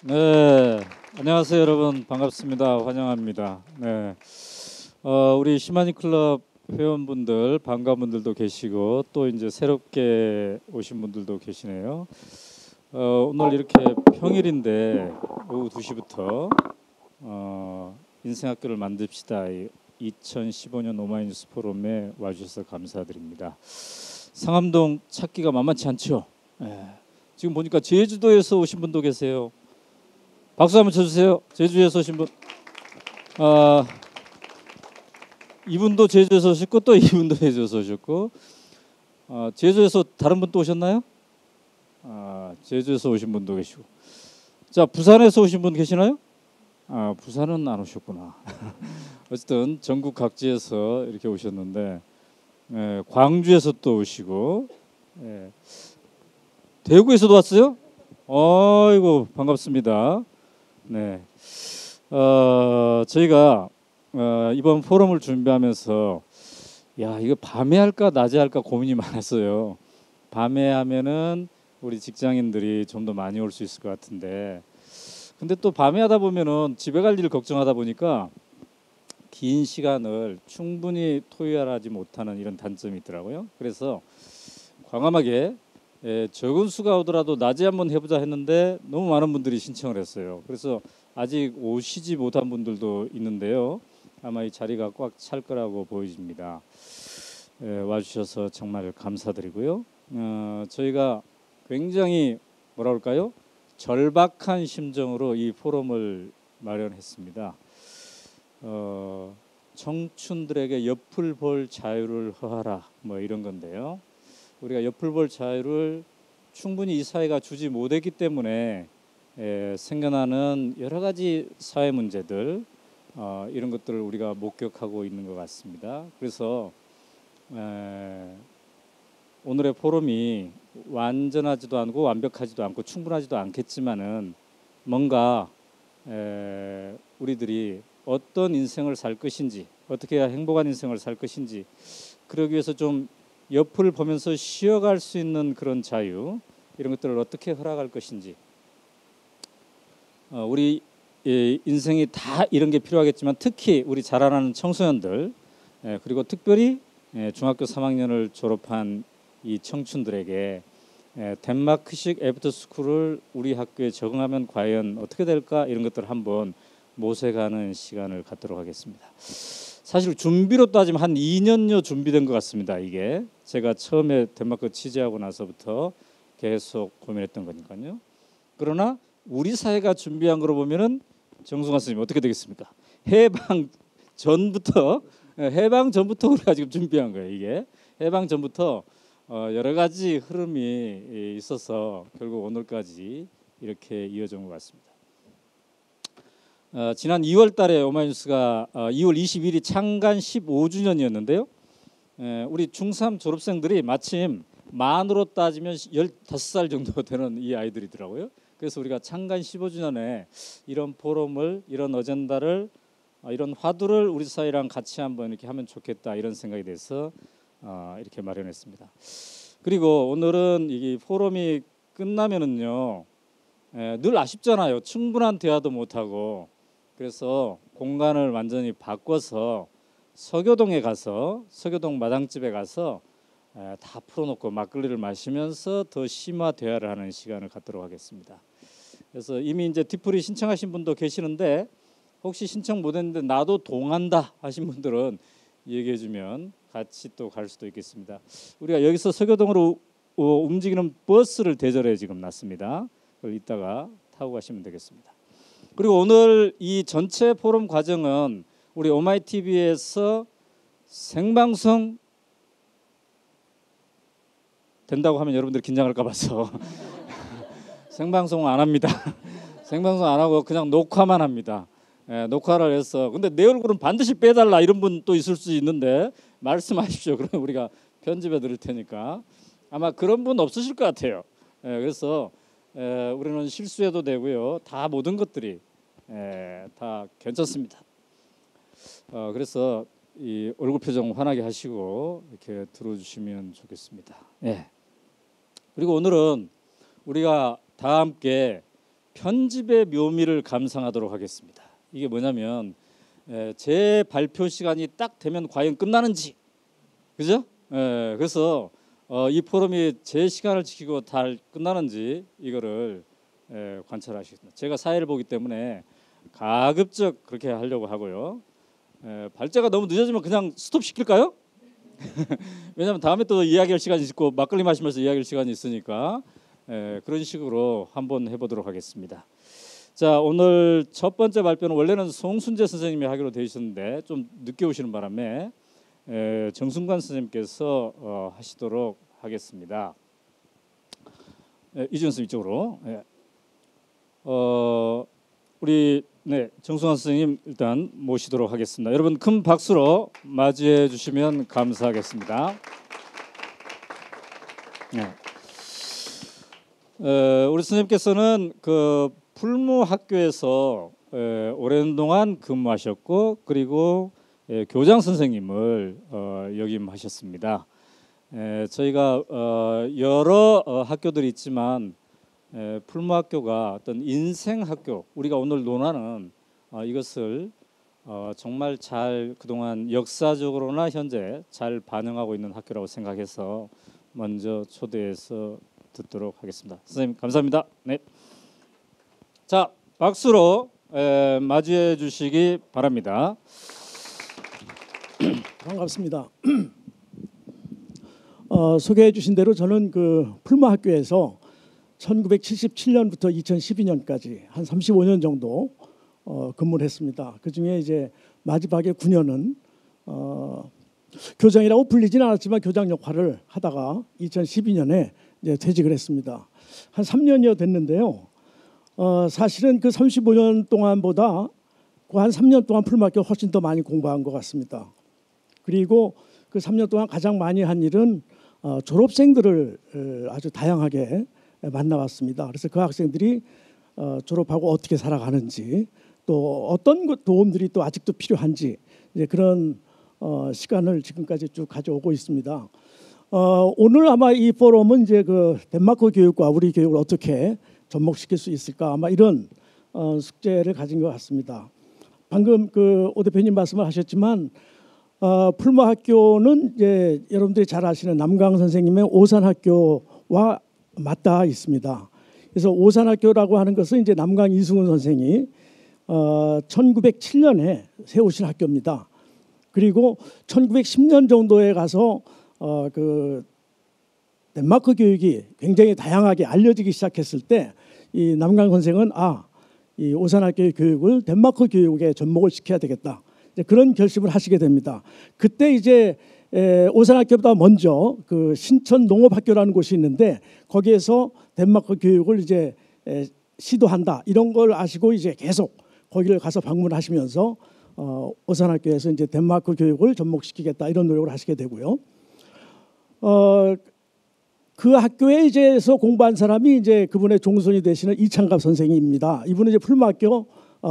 네, 안녕하세요 여러분, 반갑습니다. 환영합니다. 네, 우리 시마니 클럽 회원분들 반가운 분들도 계시고 또 이제 새롭게 오신 분들도 계시네요. 오늘 이렇게 평일인데 오후 2시부터 인생학교를 만듭시다 2015년 오마이뉴스 포럼에 와주셔서 감사드립니다. 상암동 찾기가 만만치 않죠. 네. 지금 보니까 제주도에서 오신 분도 계세요. 박수 한번 쳐주세요. 제주에서 오신 분. 이분도 제주에서 오셨고 또 이분도 제주에서 오셨고. 제주에서 다른 분 또 오셨나요? 제주에서 오신 분도 계시고. 자, 부산에서 오신 분 계시나요? 부산은 안 오셨구나. 어쨌든 전국 각지에서 이렇게 오셨는데, 광주에서 또 오시고, 대구에서도 왔어요? 아이고 반갑습니다. 네, 저희가 이번 포럼을 준비하면서 이거 밤에 할까 낮에 할까 고민이 많았어요. 밤에 하면은 우리 직장인들이 좀 더 많이 올 수 있을 것 같은데, 근데 또 밤에 하다 보면은 집에 갈 일을 걱정하다 보니까 긴 시간을 충분히 토의하지 못하는 이런 단점이 있더라고요. 그래서 과감하게 적은 수가 오더라도 낮에 한번 해보자 했는데 너무 많은 분들이 신청을 했어요. 그래서 아직 오시지 못한 분들도 있는데요. 아마 이 자리가 꽉 찰 거라고 보여집니다. 와주셔서 정말 감사드리고요. 저희가 굉장히 뭐라 그럴까요? 절박한 심정으로 이 포럼을 마련했습니다. 청춘들에게 옆을 볼 자유를 허하라, 뭐 이런 건데요. 우리가 옆을 볼 자유를 충분히 이 사회가 주지 못했기 때문에 생겨나는 여러 가지 사회 문제들, 이런 것들을 우리가 목격하고 있는 것 같습니다. 그래서 오늘의 포럼이 완전하지도 않고 완벽하지도 않고 충분하지도 않겠지만은 뭔가 우리들이 어떤 인생을 살 것인지, 어떻게 해야 행복한 인생을 살 것인지, 그러기 위해서 좀 옆을 보면서 쉬어갈 수 있는 그런 자유, 이런 것들을 어떻게 허락할 것인지, 우리 인생이 다 이런 게 필요하겠지만 특히 우리 자라나는 청소년들, 그리고 특별히 중학교 3학년을 졸업한 이 청춘들에게 덴마크식 애프터스쿨을 우리 학교에 적응하면 과연 어떻게 될까, 이런 것들을 한번 모색하는 시간을 갖도록 하겠습니다. 사실 준비로 따지면 한 2년여 준비된 것 같습니다. 이게 제가 처음에 덴마크 취재하고 나서부터 계속 고민했던 거니까요. 그러나 우리 사회가 준비한 거로 보면은 정승환 선생님 어떻게 되겠습니까? 해방 전부터 우리가 지금 준비한 거예요. 이게 해방 전부터 여러 가지 흐름이 있어서 결국 오늘까지 이렇게 이어진 것 같습니다. 지난 2월 달에 오마이뉴스가 2월 20일이 창간 15주년이었는데요. 우리 중3 졸업생들이 마침 만으로 따지면 15살 정도 되는 이 아이들이더라고요. 그래서 우리가 창간 15주년에 이런 포럼을, 이런 어젠다를, 이런 화두를 우리 사회랑 같이 한번 이렇게 하면 좋겠다, 이런 생각이 돼서 이렇게 마련했습니다. 그리고 오늘은 이 포럼이 끝나면은요, 늘 아쉽잖아요. 충분한 대화도 못하고. 그래서 공간을 완전히 바꿔서 서교동에 가서, 서교동 마당집에 가서 다 풀어놓고 막걸리를 마시면서 더 심화 대화를 하는 시간을 갖도록 하겠습니다. 그래서 이미 이제 뒤풀이 신청하신 분도 계시는데, 혹시 신청 못했는데 나도 동한다 하신 분들은 얘기해주면 같이 또 갈 수도 있겠습니다. 우리가 여기서 서교동으로 움직이는 버스를 대절해 지금 놨습니다. 그걸 이따가 타고 가시면 되겠습니다. 그리고 오늘 이 전체 포럼 과정은 우리 오마이TV에서 생방송 된다고 하면 여러분들 긴장할까 봐서 생방송 안 합니다. 생방송 안 하고 그냥 녹화만 합니다. 녹화를 해서, 근데 내 얼굴은 반드시 빼달라 이런 분 또 있을 수 있는데 말씀하십시오. 그러면 우리가 편집해 드릴 테니까. 아마 그런 분 없으실 것 같아요. 그래서 우리는 실수해도 되고요. 다 모든 것들이 다 괜찮습니다. 그래서 이 얼굴 표정 환하게 하시고 이렇게 들어주시면 좋겠습니다. 그리고 오늘은 우리가 다 함께 편집의 묘미를 감상하도록 하겠습니다. 이게 뭐냐면 제 발표 시간이 딱 되면 과연 끝나는지, 그죠? 그래서 이 포럼이 제 시간을 지키고 잘 끝나는지 이거를 관찰하시겠습니다. 제가 사회를 보기 때문에 가급적 그렇게 하려고 하고요. 발제가 너무 늦어지면 그냥 스톱 시킬까요? 왜냐하면 다음에 또 이야기할 시간이 있고 막걸리 마시면서 이야기할 시간이 있으니까 그런 식으로 한번 해보도록 하겠습니다. 자, 오늘 첫 번째 발표는 원래는 송순재 선생님이 하기로 되어 있었는데 좀 늦게 오시는 바람에 정순관 선생님께서 하시도록 하겠습니다. 이준 선생님 이쪽으로. 우리 정순관 선생님 일단 모시도록 하겠습니다. 여러분 큰 박수로 맞이해 주시면 감사하겠습니다. 우리 선생님께서는 그 풀무학교에서 오랜 동안 근무하셨고 그리고 교장 선생님을 역임하셨습니다. 저희가 여러 학교들이 있지만 풀무학교가 어떤 인생학교, 우리가 오늘 논하는 이것을 정말 잘 그동안 역사적으로나 현재 잘 반영하고 있는 학교라고 생각해서 먼저 초대해서 듣도록 하겠습니다. 선생님 감사합니다. 네. 자, 박수로 맞이해 주시기 바랍니다. 반갑습니다. 소개해 주신 대로 저는 그 풀무학교에서 1977년부터 2012년까지 한 35년 정도 근무를 했습니다. 그중에 이제 마지막에 9년은 교장이라고 불리진 않았지만 교장 역할을 하다가 2012년에 이제 퇴직을 했습니다. 한 3년여 됐는데요. 사실은 그 35년 동안보다 그 한 3년 동안 풀무학교 훨씬 더 많이 공부한 것 같습니다. 그리고 그 3년 동안 가장 많이 한 일은 졸업생들을 아주 다양하게 만나봤습니다. 그래서 그 학생들이 졸업하고 어떻게 살아가는지 또 어떤 도움들이 또 아직도 필요한지 이제 그런 시간을 지금까지 쭉 가져오고 있습니다. 오늘 아마 이 포럼은 이제 그 덴마크 교육과 우리 교육을 어떻게 접목시킬 수 있을까 아마 이런 숙제를 가진 것 같습니다. 방금 그 오 대표님 말씀을 하셨지만 풀무학교는 이제 여러분들이 잘 아시는 남강 선생님의 오산학교와 맞닿아 있습니다. 그래서 오산학교라고 하는 것은 이제 남강 이승훈 선생이 1907년에 세우신 학교입니다. 그리고 1910년 정도에 가서 그 덴마크 교육이 굉장히 다양하게 알려지기 시작했을 때 이 남강 선생은 이 오산학교의 교육을 덴마크 교육에 접목을 시켜야 되겠다. 이제 그런 결심을 하시게 됩니다. 그때 이제 오산학교보다 먼저 그 신천 농업학교라는 곳이 있는데 거기에서 덴마크 교육을 이제 시도한다 이런 걸 아시고 이제 계속 거기를 가서 방문하시면서 오산학교에서 이제 덴마크 교육을 접목시키겠다 이런 노력을 하시게 되고요. 그 학교에 이제서 공부한 사람이 이제 그분의 종손이 되시는 이창갑 선생님입니다. 이분은 이제 풀무학교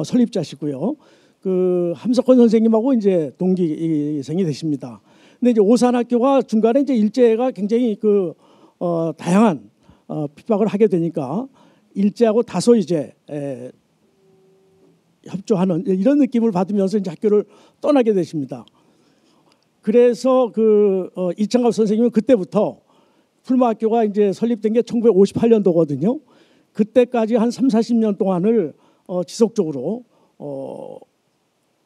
설립자시고요. 그 함석헌 선생님하고 이제 동기생이 되십니다. 근데 이제 오산학교가 중간에 이제 일제가 굉장히 그 다양한 핍박을 하게 되니까 일제하고 다소 이제 협조하는 이런 느낌을 받으면서 이제 학교를 떠나게 되십니다. 그래서 그 이창갑 선생님은 그때부터 풀무학교가 이제 설립된 게 1958년도거든요. 그때까지 한 3, 40년 동안을 지속적으로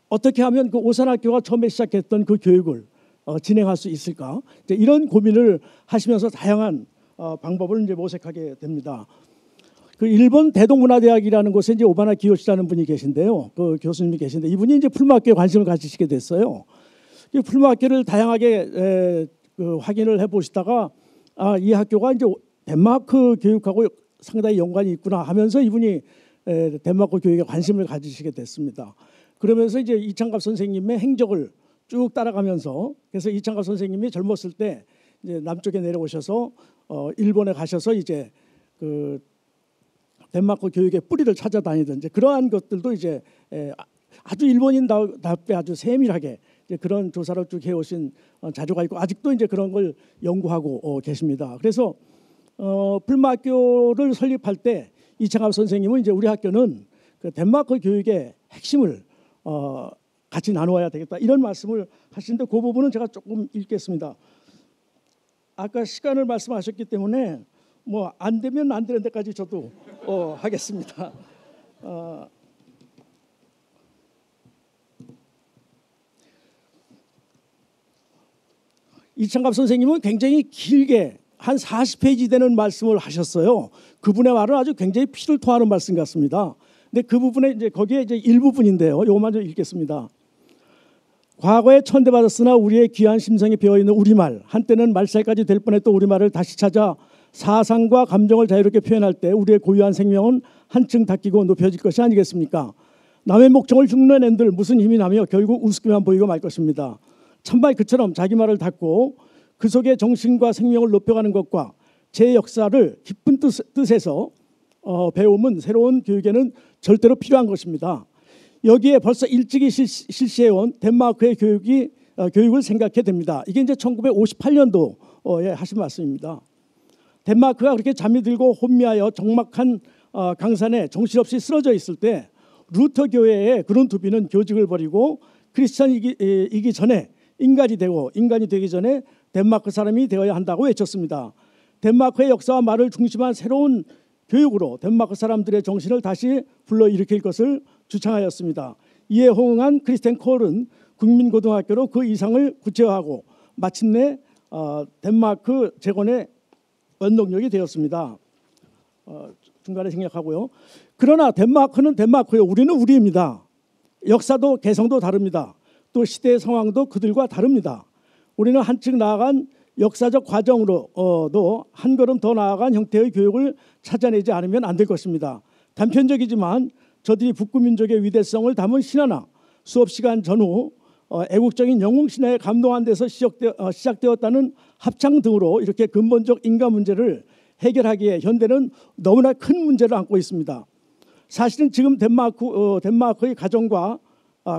어떻게 하면 그 오산학교가 처음에 시작했던 그 교육을 진행할 수 있을까? 이제 이런 고민을 하시면서 다양한 방법을 이제 모색하게 됩니다. 그 일본 대동문화대학이라는 곳에 이제 오바나 기요시라는 분이 계신데요. 그 교수님이 계신데 이분이 이제 풀무학교에 관심을 가지시게 됐어요. 이 풀무학교를 다양하게 확인을 해보시다가 이 학교가 이제 덴마크 교육하고 상당히 연관이 있구나 하면서 이분이 덴마크 교육에 관심을 가지시게 됐습니다. 그러면서 이제 이창갑 선생님의 행적을 쭉 따라가면서 그래서 이창갑 선생님이 젊었을 때 이제 남쪽에 내려오셔서 일본에 가셔서 이제 그 덴마크 교육의 뿌리를 찾아다니던 이제 그러한 것들도 이제 아주 일본인답게 아주 세밀하게 이제 그런 조사를 쭉 해오신 자료가 있고 아직도 이제 그런 걸 연구하고 계십니다. 그래서 풀무학교를 설립할 때 이창갑 선생님은 이제 우리 학교는 그 덴마크 교육의 핵심을 같이 나누어야 되겠다 이런 말씀을 하시는데 그 부분은 제가 조금 읽겠습니다. 아까 시간을 말씀하셨기 때문에 뭐 안 되면 안 되는 데까지 저도 하겠습니다. 이창갑 선생님은 굉장히 길게 한 40페이지 되는 말씀을 하셨어요. 그분의 말은 아주 굉장히 피를 토하는 말씀 같습니다. 근데 그 부분에 이제 거기에 이제 일부분인데요. 요것만 좀 읽겠습니다. 과거에 천대받았으나 우리의 귀한 심성에 배어있는 우리말, 한때는 말살까지 될 뻔했던 우리말을 다시 찾아 사상과 감정을 자유롭게 표현할 때 우리의 고유한 생명은 한층 닦이고 높여질 것이 아니겠습니까? 남의 목청을 흉내낸들 무슨 힘이 나며 결국 우습게만 보이고 말 것입니다. 참말 그처럼 자기 말을 닫고 그 속에 정신과 생명을 높여가는 것과 제 역사를 깊은 뜻에서 배움은 새로운 교육에는 절대로 필요한 것입니다. 여기에 벌써 일찍이 실시해온 덴마크의 교육을 생각해 됩니다. 이게 이제 1958년도에 하신 말씀입니다. 덴마크가 그렇게 잠이 들고 혼미하여 적막한 강산에 정신없이 쓰러져 있을 때 루터 교회의 그룬투비는 교직을 버리고 크리스천이기 전에 인간이 되기 전에 덴마크 사람이 되어야 한다고 외쳤습니다. 덴마크의 역사와 말을 중심한 새로운 교육으로 덴마크 사람들의 정신을 다시 불러일으킬 것을 주창하였습니다. 이에 호응한 크리스텐 콜은 국민고등학교로 그 이상을 구체화하고 마침내 덴마크 재건의 원동력이 되었습니다. 중간에 생략하고요. 그러나 덴마크는 덴마크요. 우리는 우리입니다. 역사도 개성도 다릅니다. 또 시대의 상황도 그들과 다릅니다. 우리는 한층 나아간 역사적 과정으로도 한 걸음 더 나아간 형태의 교육을 찾아내지 않으면 안 될 것입니다. 단편적이지만 저들이 북구 민족의 위대성을 담은 신화나 수업 시간 전후 애국적인 영웅 신화에 감동한 데서 시작되었다는 합창 등으로 이렇게 근본적 인간 문제를 해결하기에 현대는 너무나 큰 문제를 안고 있습니다. 사실은 지금 덴마크의 가정과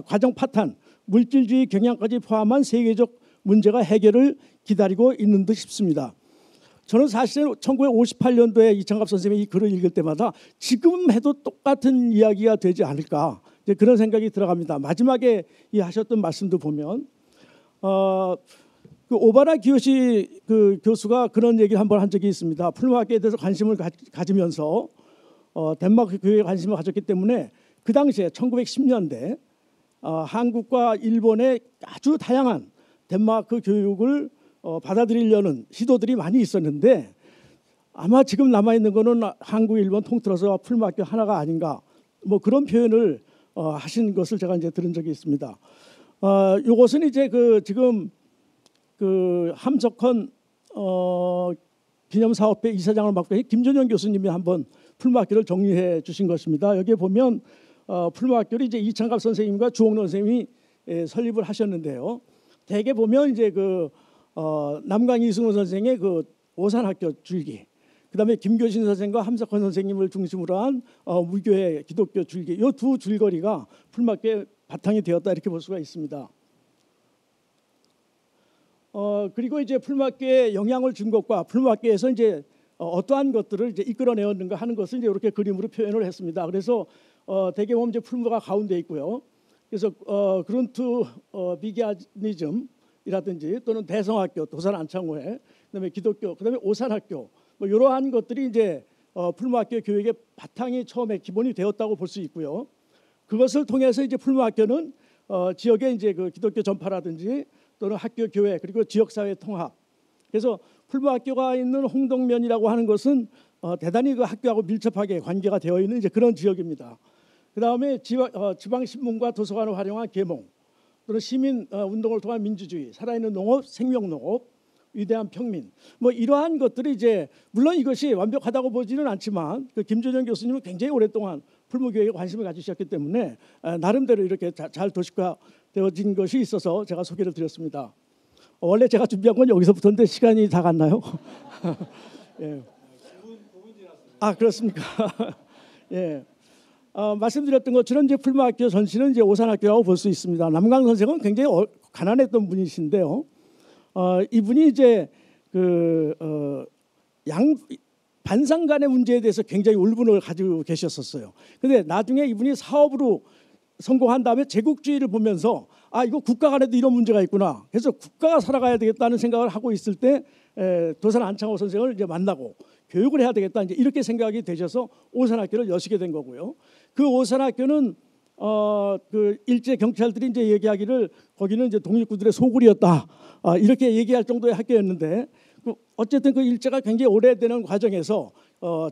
가정 파탄, 물질주의 경향까지 포함한 세계적 문제가 해결을 기다리고 있는 듯 싶습니다. 저는 사실은 1958년도에 이창갑 선생님이 이 글을 읽을 때마다 지금 해도 똑같은 이야기가 되지 않을까 이제 그런 생각이 들어갑니다. 마지막에 이 하셨던 말씀도 보면 그 오바나 기요시 그 교수가 그런 얘기를 한번 한 적이 있습니다. 풀마학에 대해서 관심을 가지면서 덴마크 교육에 관심을 가졌기 때문에 그 당시에 1910년대 한국과 일본의 아주 다양한 덴마크 교육을 받아들이려는 시도들이 많이 있었는데 아마 지금 남아있는 거는 한국, 일본 통틀어서 풀마학교 하나가 아닌가 뭐 그런 표현을 하신 것을 제가 이제 들은 적이 있습니다. 이것은 이제 지금 함석헌 기념사업회 이사장을 맡고 계신 김전영 교수님이 한번 풀마학교를 정리해 주신 것입니다. 여기에 보면 풀마학교를 이제 이창갑 선생님과 주홍론 선생님이 설립을 하셨는데요. 대개 보면 이제 남강 이승훈 선생의 오산학교 줄기, 그다음에 김교신 선생과 함석헌 선생님을 중심으로 한 무교회 기독교 줄기, 이 두 줄거리가 풀마학교의 바탕이 되었다 이렇게 볼 수가 있습니다. 그리고 이제 풀마학교에 영향을 준 것과 풀마학교에서 이제 어떠한 것들을 이제 이끌어내었는가 하는 것을 이제 이렇게 그림으로 표현을 했습니다. 그래서 대개 보면 이제 풀마가 가운데 있고요. 그래서 그룬트 비기아니즘이라든지 또는 대성학교, 도산 안창호회, 그다음에 기독교, 그다음에 오산학교 뭐 이러한 것들이 이제 풀마학교 교육의 바탕이 처음에 기본이 되었다고 볼 수 있고요. 그것을 통해서 이제 풀마학교는 지역의 이제 기독교 전파라든지 또는 학교 교회 그리고 지역사회 통합. 그래서 풀마학교가 있는 홍동면이라고 하는 것은 대단히 그 학교하고 밀접하게 관계가 되어 있는 이제 그런 지역입니다. 그 다음에 지방 신문과 도서관을 활용한 계몽, 또는 시민 운동을 통한 민주주의, 살아있는 농업, 생명농업, 위대한 평민, 뭐 이러한 것들이 이제 물론 이것이 완벽하다고 보지는 않지만 김준영 교수님은 굉장히 오랫동안 풀무교육에 관심을 가지셨기 때문에 나름대로 이렇게 잘 도식화되어진 것이 있어서 제가 소개를 드렸습니다. 원래 제가 준비한 건 여기서부터인데 시간이 다 갔나요? 예. 아 그렇습니까? 예. 말씀드렸던 것처럼 이제 풀마학교 전신은 이제 오산학교라고 볼 수 있습니다. 남강 선생은 굉장히 가난했던 분이신데요. 이분이 이제 반상 간의 문제에 대해서 굉장히 울분을 가지고 계셨었어요. 근데 나중에 이분이 사업으로 성공한 다음에 제국주의를 보면서 아, 이거 국가 간에도 이런 문제가 있구나. 그래서 국가가 살아가야 되겠다는 생각을 하고 있을 때 도산 안창호 선생을 이제 만나고 교육을 해야 되겠다, 이제 이렇게 생각이 되셔서 오산학교를 여시게 된 거고요. 그 오산학교는 그 일제 경찰들이 이제 얘기하기를 거기는 이제 독립군들의 소굴이었다, 이렇게 얘기할 정도의 학교였는데, 어쨌든 그 일제가 굉장히 오래되는 과정에서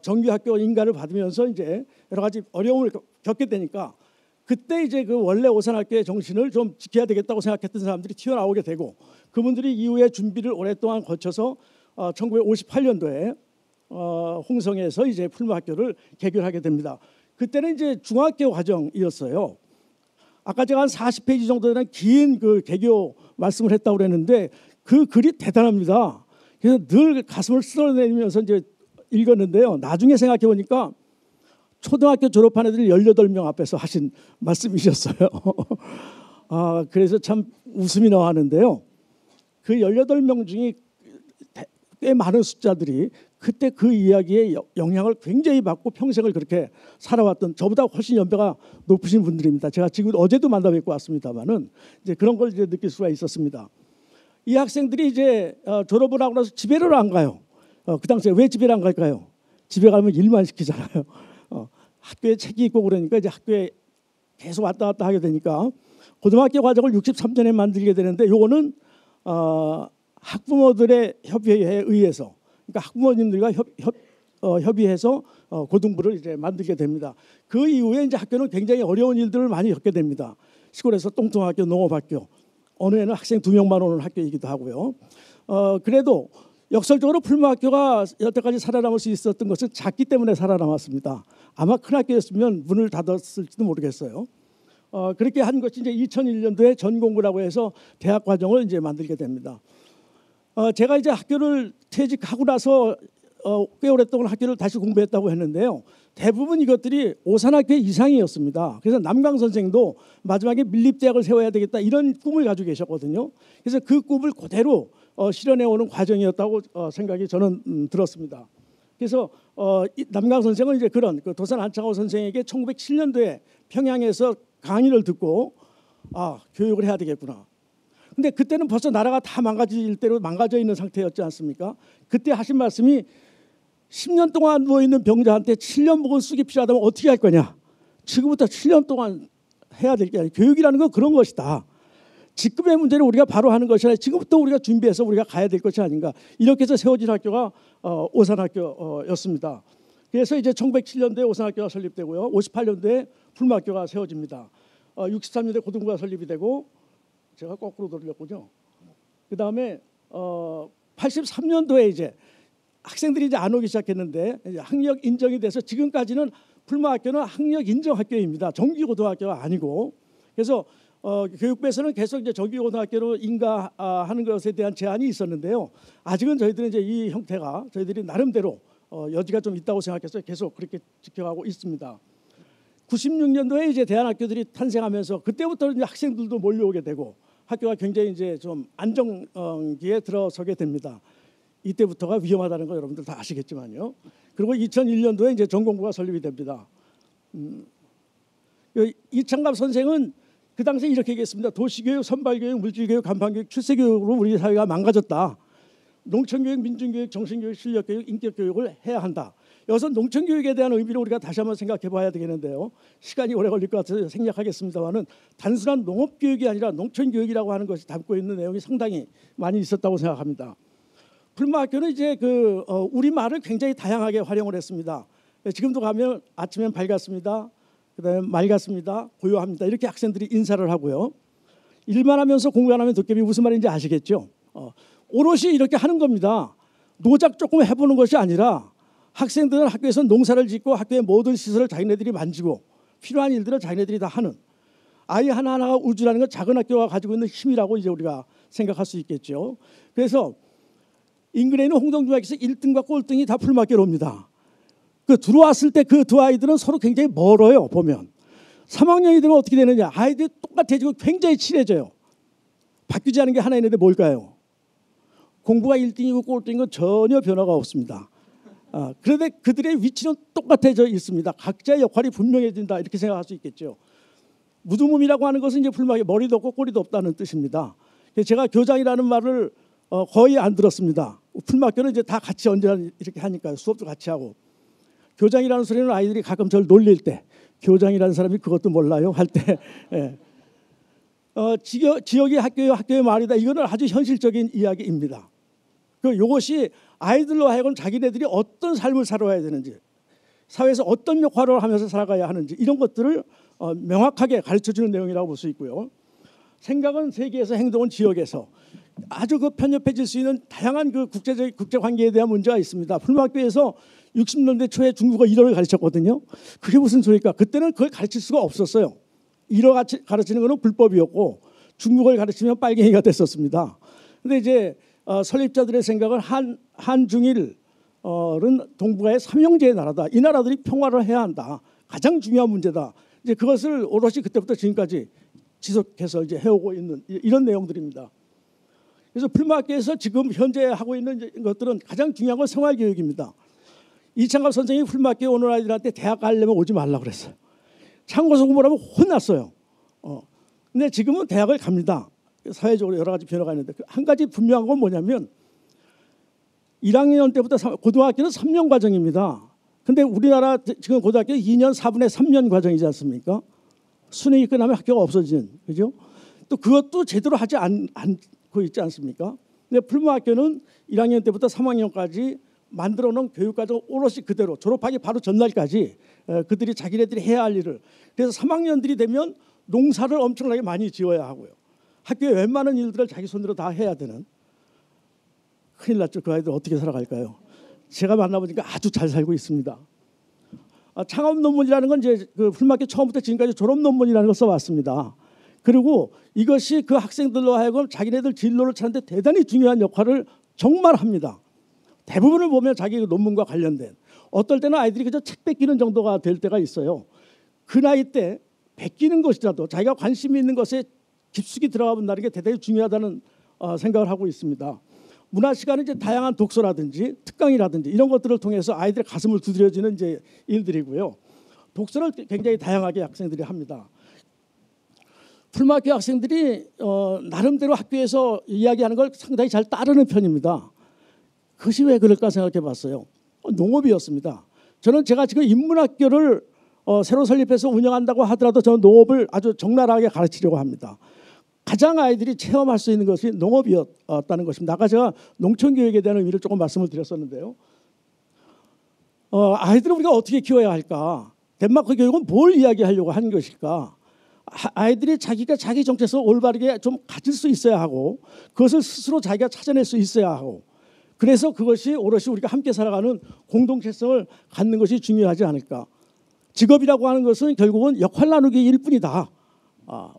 정규학교 인가를 받으면서 이제 여러 가지 어려움을 겪게 되니까 그때 이제 그 원래 오산학교의 정신을 좀 지켜야 되겠다고 생각했던 사람들이 튀어나오게 되고, 그분들이 이후에 준비를 오랫동안 거쳐서 1958년도에 홍성에서 이제 풀무학교를 개교하게 됩니다. 그때는 이제 중학교 과정이었어요. 아까 제가 한 40페이지 정도 되는 긴 그 개교 말씀을 했다고 그랬는데 그 글이 대단합니다. 그래서 늘 가슴을 쓸어내면서 이제 읽었는데요. 나중에 생각해 보니까 초등학교 졸업한 애들 18명 앞에서 하신 말씀이셨어요. 그래서 참 웃음이 나왔는데요. 그 18명 중에 꽤 많은 숫자들이 그때 그 이야기에 영향을 굉장히 받고 평생을 그렇게 살아왔던, 저보다 훨씬 연배가 높으신 분들입니다. 제가 지금 어제도 만나 뵙고 왔습니다만은 이제 그런 걸 이제 느낄 수가 있었습니다. 이 학생들이 이제 졸업을 하고 나서 집에를 안 가요. 그 당시에 왜 집에를 안 갈까요? 집에 가면 일만 시키잖아요. 학교에 책이 있고 그러니까 이제 학교에 계속 왔다 갔다 하게 되니까 고등학교 과정을 63년에 만들게 되는데, 요거는 학부모들의 협의에 의해서, 그러니까 학부모님들과 협의해서 고등부를 이제 만들게 됩니다. 그 이후에 이제 학교는 굉장히 어려운 일들을 많이 겪게 됩니다. 시골에서 똥통학교, 농업학교, 어느 애는 학생 2명만 오는 학교이기도 하고요. 그래도 역설적으로 풀무학교가 여태까지 살아남을 수 있었던 것은 작기 때문에 살아남았습니다. 아마 큰 학교였으면 문을 닫았을지도 모르겠어요. 그렇게 한 것이 이제 2001년도에 전공부라고 해서 대학 과정을 이제 만들게 됩니다. 제가 이제 학교를 퇴직하고 나서 꽤 오랫동안 학교를 다시 공부했다고 했는데요. 대부분 이것들이 오산학교 이상이었습니다. 그래서 남강 선생도 마지막에 밀립대학을 세워야 되겠다, 이런 꿈을 가지고 계셨거든요. 그래서 그 꿈을 그대로 실현해오는 과정이었다고 생각이 저는 들었습니다. 그래서 남강 선생은 이제 그런 그 도산 안창호 선생에게 1907년도에 평양에서 강의를 듣고 교육을 해야 되겠구나. 근데 그때는 벌써 나라가 다 망가질 대로 망가져 있는 상태였지 않습니까? 그때 하신 말씀이 10년 동안 누워있는 병자한테 7년 묵은 쑥이 필요하다면 어떻게 할 거냐. 지금부터 7년 동안 해야 될 게 아니라 교육이라는 건 그런 것이다. 지금의 문제는 우리가 바로 하는 것이 아니라 지금부터 우리가 준비해서 우리가 가야 될 것이 아닌가. 이렇게 해서 세워진 학교가 오산학교였습니다. 그래서 이제 1907년도에 오산학교가 설립되고요. 58년도에 풀무학교가 세워집니다. 63년도에 고등부가 설립이 되고, 제가 거꾸로 돌렸군요. 그 다음에 83년도에 이제 학생들이 이제 안 오기 시작했는데 이제 학력 인정이 돼서 지금까지는 풀무학교는 학력 인정 학교입니다. 정규고등학교가 아니고. 그래서 교육부에서는 계속 이제 정규고등학교로 인가하는 것에 대한 제한이 있었는데요. 아직은 저희들은 이제 이 형태가 저희들이 나름대로 여지가 좀 있다고 생각해서 계속 그렇게 지켜가고 있습니다. 96년도에 이제 대안학교들이 탄생하면서 그때부터 이제 학생들도 몰려오게 되고 학교가 굉장히 이제 좀 안정기에 들어서게 됩니다. 이때부터가 위험하다는 거 여러분들 다 아시겠지만요. 그리고 2001년도에 이제 전공부가 설립이 됩니다. 이창갑 선생은 그 당시에 이렇게 얘기했습니다. 도시교육, 선발교육, 물질교육, 간판교육, 출세교육으로 우리 사회가 망가졌다. 농촌교육, 민중교육, 정신교육, 실력교육, 인격교육을 해야 한다. 여기서 농촌교육에 대한 의미를 우리가 다시 한번 생각해 봐야 되겠는데요. 시간이 오래 걸릴 것 같아서 생략하겠습니다만은 단순한 농업교육이 아니라 농촌교육이라고 하는 것이 담고 있는 내용이 상당히 많이 있었다고 생각합니다. 풀무학교는 이제 그 우리말을 굉장히 다양하게 활용을 했습니다. 지금도 가면 아침엔 밝았습니다. 그다음에 맑았습니다. 고요합니다. 이렇게 학생들이 인사를 하고요. 일만 하면서 공부 안 하면 도깨비, 무슨 말인지 아시겠죠? 오롯이 이렇게 하는 겁니다. 노작 조금 해보는 것이 아니라 학생들은 학교에서 농사를 짓고 학교의 모든 시설을 자기네들이 만지고 필요한 일들을 자기네들이 다 하는, 아이 하나하나가 우주라는 건 작은 학교가 가지고 있는 힘이라고 이제 우리가 생각할 수 있겠죠. 그래서 인근에 있는 홍동중학교에서 1등과 꼴등이 다 풀무학교로 옵니다. 그 들어왔을 때 그 두 아이들은 서로 굉장히 멀어요. 보면 3학년이 되면 어떻게 되느냐, 아이들이 똑같아지고 굉장히 친해져요. 바뀌지 않은 게 하나 있는데 뭘까요? 공부가 1등이고 꼴등인 건 전혀 변화가 없습니다. 그런데 그들의 위치는 똑같아져 있습니다. 각자의 역할이 분명해진다 이렇게 생각할 수 있겠죠. 무두몸이라고 하는 것은 이제 풀막에 머리도 없고 꼬리도 없다는 뜻입니다. 제가 교장이라는 말을 거의 안 들었습니다. 풀막교는 이제 다 같이 언제나 이렇게 하니까요. 수업도 같이 하고. 교장이라는 소리는 아이들이 가끔 저를 놀릴 때 교장이라는 사람이 그것도 몰라요 할 때 예. 지역이 학교의 말이다. 이거는 아주 현실적인 이야기입니다. 이것이 아이들로 하여금 자기네들이 어떤 삶을 살아야 되는지 사회에서 어떤 역할을 하면서 살아가야 하는지 이런 것들을 명확하게 가르쳐주는 내용이라고 볼 수 있고요. 생각은 세계에서 행동은 지역에서 아주 편협해질 수 있는 다양한 국제 관계에 대한 문제가 있습니다. 풀막교에서 60년대 초에 중국어 1어를 가르쳤거든요. 그게 무슨 소리일까? 그때는 그걸 가르칠 수가 없었어요. 1어 가르치는 것은 불법이었고 중국어를 가르치면 빨갱이가 됐었습니다. 그런데 이제 설립자들의 생각은 한중일은 동북아의 삼형제의 나라다. 이 나라들이 평화를 해야 한다. 가장 중요한 문제다. 이제 그것을 오롯이 그때부터 지금까지 지속해서 이제 해오고 있는 이런 내용들입니다. 그래서 풀막교에서 지금 현재 하고 있는 것들은 가장 중요한 건 생활교육입니다. 이창갑 선생님이 풀막교에 오는 아이들한테 대학 가려면 오지 말라고 그랬어요. 참고서 공부를 하면 혼났어요. 근데 지금은 대학을 갑니다. 사회적으로 여러 가지 변화가 있는데 한 가지 분명한 건 뭐냐면 1학년 때부터 고등학교는 3년 과정입니다. 근데 우리나라 지금 고등학교 2년 4분의 3년 과정이지 않습니까? 수능이 끝나면 학교가 없어지는, 그죠? 또 그것도 제대로 하지 않고 있지 않습니까? 근데 풀막교는 1학년 때부터 3학년까지 만들어 놓은 교육과정 오롯이 그대로 졸업하기 바로 전날까지 그들이 자기네들이 해야 할 일을, 그래서 3학년들이 되면 농사를 엄청나게 많이 지어야 하고요. 학교에 웬만한 일들을 자기 손으로 다 해야 되는, 큰일 났죠. 그 아이들 어떻게 살아갈까요? 제가 만나보니까 아주 잘 살고 있습니다. 창업 논문이라는 건 이제 그 풀막교 처음부터 지금까지 졸업 논문이라는 걸 써왔습니다. 그리고 이것이 그 학생들로 하여금 자기네들 진로를 찾는데 대단히 중요한 역할을 정말 합니다. 대부분을 보면 자기 논문과 관련된, 어떨 때는 아이들이 그저 책 뺏기는 정도가 될 때가 있어요. 그 나이 때 뺏기는 것이라도 자기가 관심이 있는 것에 깊숙이 들어가 본다는 게 대단히 중요하다는 생각을 하고 있습니다. 문화 시간은 이제 다양한 독서라든지 특강이라든지 이런 것들을 통해서 아이들의 가슴을 두드려지는 이제 일들이고요. 독서를 굉장히 다양하게 학생들이 합니다. 풀막교 학생들이 나름대로 학교에서 이야기하는 걸 상당히 잘 따르는 편입니다. 그것이 왜 그럴까 생각해 봤어요. 농업이었습니다. 저는 제가 지금 인문학교를 새로 설립해서 운영한다고 하더라도 저는 농업을 아주 적나라하게 가르치려고 합니다. 가장 아이들이 체험할 수 있는 것이 농업이었다는 것입니다. 아까 제가 농촌교육에 대한 의미를 조금 말씀을 드렸었는데요. 아이들을 우리가 어떻게 키워야 할까? 덴마크 교육은 뭘 이야기하려고 하는 것일까? 아이들이 자기가 자기 정체성을 올바르게 좀 가질 수 있어야 하고 그것을 스스로 자기가 찾아낼 수 있어야 하고, 그래서 그것이 오롯이 우리가 함께 살아가는 공동체성을 갖는 것이 중요하지 않을까. 직업이라고 하는 것은 결국은 역할 나누기일 뿐이다.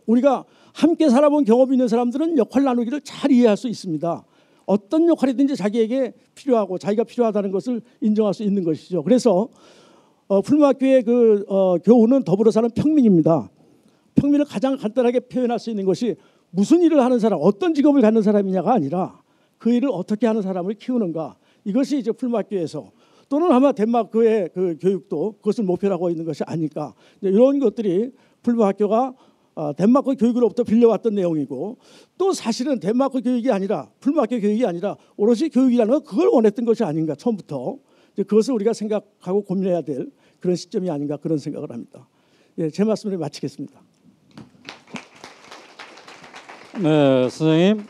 우리가 함께 살아본 경험이 있는 사람들은 역할 나누기를 잘 이해할 수 있습니다. 어떤 역할이든지 자기에게 필요하고 자기가 필요하다는 것을 인정할 수 있는 것이죠. 그래서 풀막교의 교훈은 더불어 사는 평민입니다. 평민을 가장 간단하게 표현할 수 있는 것이 무슨 일을 하는 사람, 어떤 직업을 갖는 사람이냐가 아니라 그 일을 어떻게 하는 사람을 키우는가. 이것이 이제 풀막교에서, 또는 아마 덴마크의 그 교육도 그것을 목표로 하고 있는 것이 아닐까. 이런 것들이 풀막교가 덴마크 교육으로부터 빌려왔던 내용이고, 또 사실은 덴마크 교육이 아니라 풀막교 교육이 아니라 오롯이 교육이라는 건 그걸 원했던 것이 아닌가. 처음부터 그것을 우리가 생각하고 고민해야 될 그런 시점이 아닌가, 그런 생각을 합니다. 예, 제 말씀을 마치겠습니다. 네, 선생님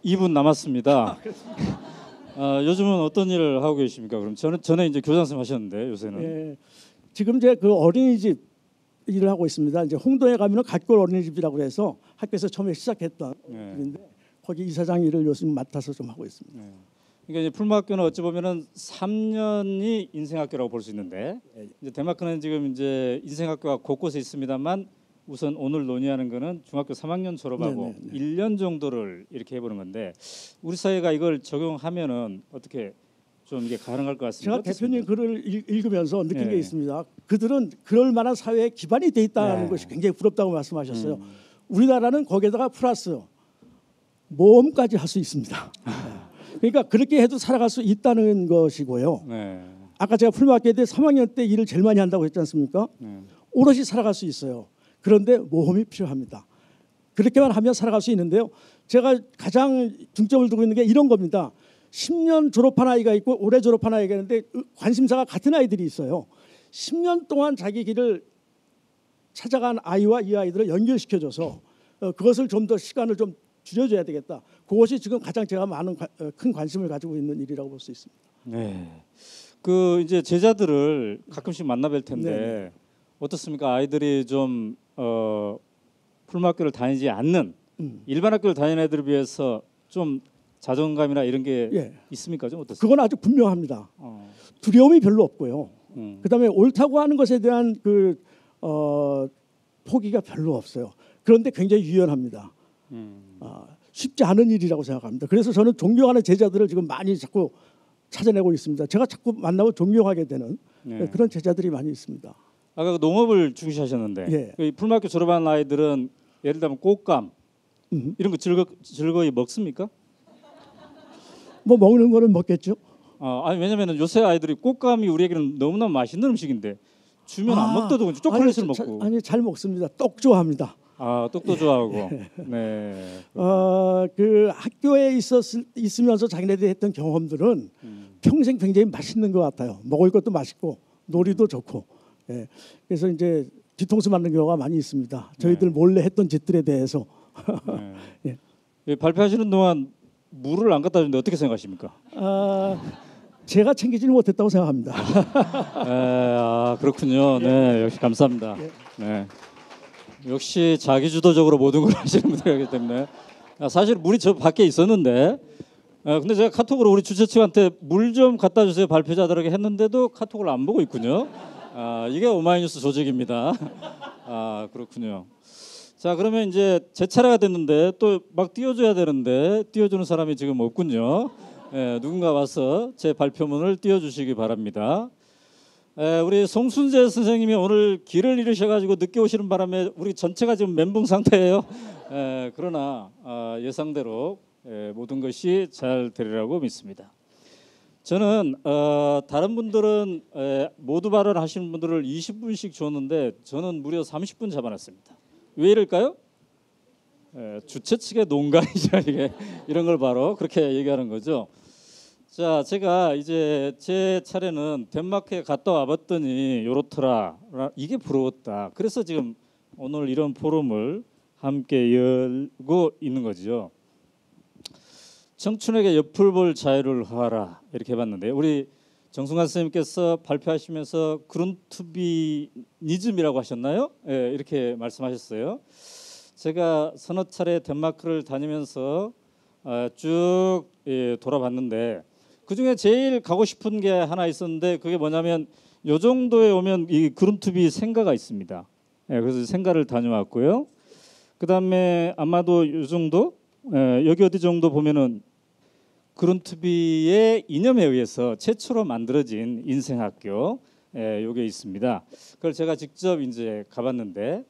2분 남았습니다. 요즘은 어떤 일을 하고 계십니까? 그럼 전에 이제 교장 선생님 하셨는데 요새는. 예, 지금 이제 그 어린이집 일을 하고 있습니다. 이제 홍도에 가면은 갓골 어린이집이라고 해서 학교에서 처음에 시작했던 일인데 거기 이사장 일을 요즘 맡아서 좀 하고 있습니다. 그러니까 이제 풀막교는 어찌 보면은 3년이 인생학교라고 볼 수 있는데, 이제 덴마크는 지금 이제 인생학교가 곳곳에 있습니다만 우선 오늘 논의하는 거는 중학교 3학년 졸업하고 1년 정도를 이렇게 해보는 건데, 우리 사회가 이걸 적용하면은 어떻게 좀 이게 가능할 것 같습니다. 제가 대표님 글을 읽으면서 느낀 게 있습니다. 그들은 그럴 만한 사회에 기반이 돼 있다는 것이 굉장히 부럽다고 말씀하셨어요. 우리나라는 거기에다가 플러스 모험까지 할 수 있습니다. 그러니까 그렇게 해도 살아갈 수 있다는 것이고요. 네. 아까 제가 풀마켓에 3학년 때 일을 제일 많이 한다고 했지 않습니까? 오롯이 살아갈 수 있어요. 그런데 모험이 필요합니다. 그렇게만 하면 살아갈 수 있는데요. 제가 가장 중점을 두고 있는 게 이런 겁니다. 10년 졸업한 아이가 있고 올해 졸업한 아이가 있는데 관심사가 같은 아이들이 있어요. 10년 동안 자기 길을 찾아간 아이와 이 아이들을 연결시켜줘서 그것을 좀 더 시간을 좀 줄여줘야 되겠다. 그것이 지금 가장 제가 큰 관심을 가지고 있는 일이라고 볼 수 있습니다. 네. 그 이제 제자들을 가끔씩 만나뵐 텐데 네. 어떻습니까? 아이들이 좀 풀마학교를 다니지 않는 일반 학교를 다니는 애들에 비해서 좀 자존감이나 이런 게 예. 있습니까? 좀 어떻습니까? 그건 아주 분명합니다. 두려움이 별로 없고요. 그다음에 옳다고 하는 것에 대한 포기가 별로 없어요. 그런데 굉장히 유연합니다. 쉽지 않은 일이라고 생각합니다. 그래서 저는 존경하는 제자들을 지금 많이 자꾸 찾아내고 있습니다. 제가 자꾸 만나고 존경하게 되는 네. 그런 제자들이 많이 있습니다. 아까 그 농업을 중시하셨는데 예. 그 풀마학교 졸업한 아이들은 예를 들면 꽃감 이런 거 즐거이 먹습니까? 뭐 먹는 거는 먹겠죠. 아니 왜냐면은 요새 아이들이 꽃감이 우리에게는 너무나 맛있는 음식인데 주면 안 먹더라고요. 초콜릿을 먹고. 아니 잘 먹습니다. 떡 좋아합니다. 떡도 좋아하고. 네. 그 학교에 있으면서 자기네들이 했던 경험들은 평생 굉장히 맛있는 것 같아요. 먹을 것도 맛있고 놀이도 좋고. 예. 그래서 이제 뒤통수 맞는 경우가 많이 있습니다. 저희들 몰래 했던 짓들에 대해서. 네. 예. 발표하시는 동안 물을 안 갖다 주는데 어떻게 생각하십니까? 제가 챙기지는 못했다고 생각합니다. 그렇군요. 네, 역시 감사합니다. 네. 역시 자기주도적으로 모든 걸 하시는 분들이기 때문에 사실 물이 저 밖에 있었는데 근데 제가 카톡으로 우리 주최 측한테 물 좀 갖다 주세요 발표자들에게 했는데도 카톡을 안 보고 있군요. 이게 오마이뉴스 조직입니다. 그렇군요. 자 그러면 이제 제 차례가 됐는데 또 막 띄워줘야 되는데 띄워주는 사람이 지금 없군요. 누군가 와서 제 발표문을 띄워주시기 바랍니다. 우리 송순재 선생님이 오늘 길을 잃으셔가지고 늦게 오시는 바람에 우리 전체가 지금 멘붕 상태예요. 그러나 예상대로 모든 것이 잘 되리라고 믿습니다. 저는 다른 분들은 모두 발언하시는 분들을 20분씩 줬는데 저는 무려 30분 잡아놨습니다. 왜 이럴까요? 주최 측의 농간이죠. 이게 이런 걸 바로 그렇게 얘기하는 거죠. 자, 제가 이제 제 차례는 덴마크에 갔다 와봤더니 요렇더라. 이게 부러웠다. 그래서 지금 오늘 이런 포럼을 함께 열고 있는 거죠. 청춘에게 옆을 볼 자유를 하라 이렇게 해봤는데 우리 정승환 선생님께서 발표하시면서 그룬투비니즘이라고 하셨나요? 이렇게 말씀하셨어요. 제가 서너 차례 덴마크를 다니면서 쭉 돌아봤는데 그중에 제일 가고 싶은 게 하나 있었는데 그게 뭐냐면 요 정도에 오면 이 그룬투비 생가가 있습니다. 그래서 생가를 다녀왔고요. 그다음에 아마도 요 정도 여기 어디 정도 보면은 그룬투비의 이념에 의해서 최초로 만들어진 인생학교 요게 있습니다. 그걸 제가 직접 이제 가봤는데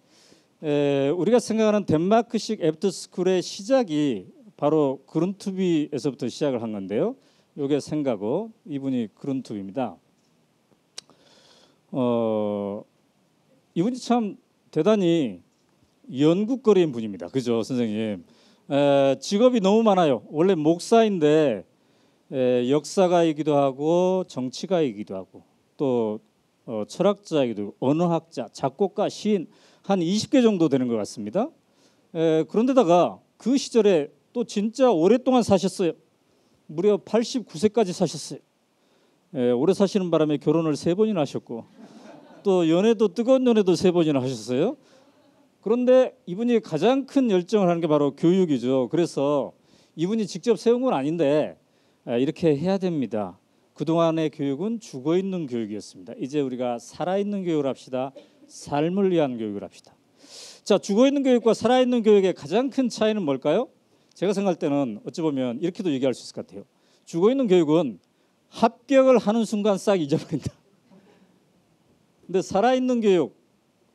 우리가 생각하는 덴마크식 애프터스쿨의 시작이 바로 그룬투비에서부터 시작을 한 건데요. 요게 생가고 이분이 그룬투비입니다. 이분이 참 대단히 연구거리인 분입니다. 그죠, 선생님? 직업이 너무 많아요. 원래 목사인데 역사가이기도 하고 정치가이기도 하고 또 철학자이기도 하고 언어학자, 작곡가, 시인 한 20개 정도 되는 것 같습니다. 그런데다가 그 시절에 또 진짜 오랫동안 사셨어요. 무려 89세까지 사셨어요. 오래 사시는 바람에 결혼을 3번이나 하셨고 또 연애도 뜨거운 연애도 3번이나 하셨어요. 그런데 이분이 가장 큰 열정을 하는 게 바로 교육이죠. 그래서 이분이 직접 세운 건 아닌데 이렇게 해야 됩니다. 그동안의 교육은 죽어있는 교육이었습니다. 이제 우리가 살아있는 교육을 합시다. 삶을 위한 교육을 합시다. 자, 죽어있는 교육과 살아있는 교육의 가장 큰 차이는 뭘까요? 제가 생각할 때는 어찌 보면 이렇게도 얘기할 수 있을 것 같아요. 죽어있는 교육은 합격을 하는 순간 싹 잊어버린다. 근데 살아있는 교육,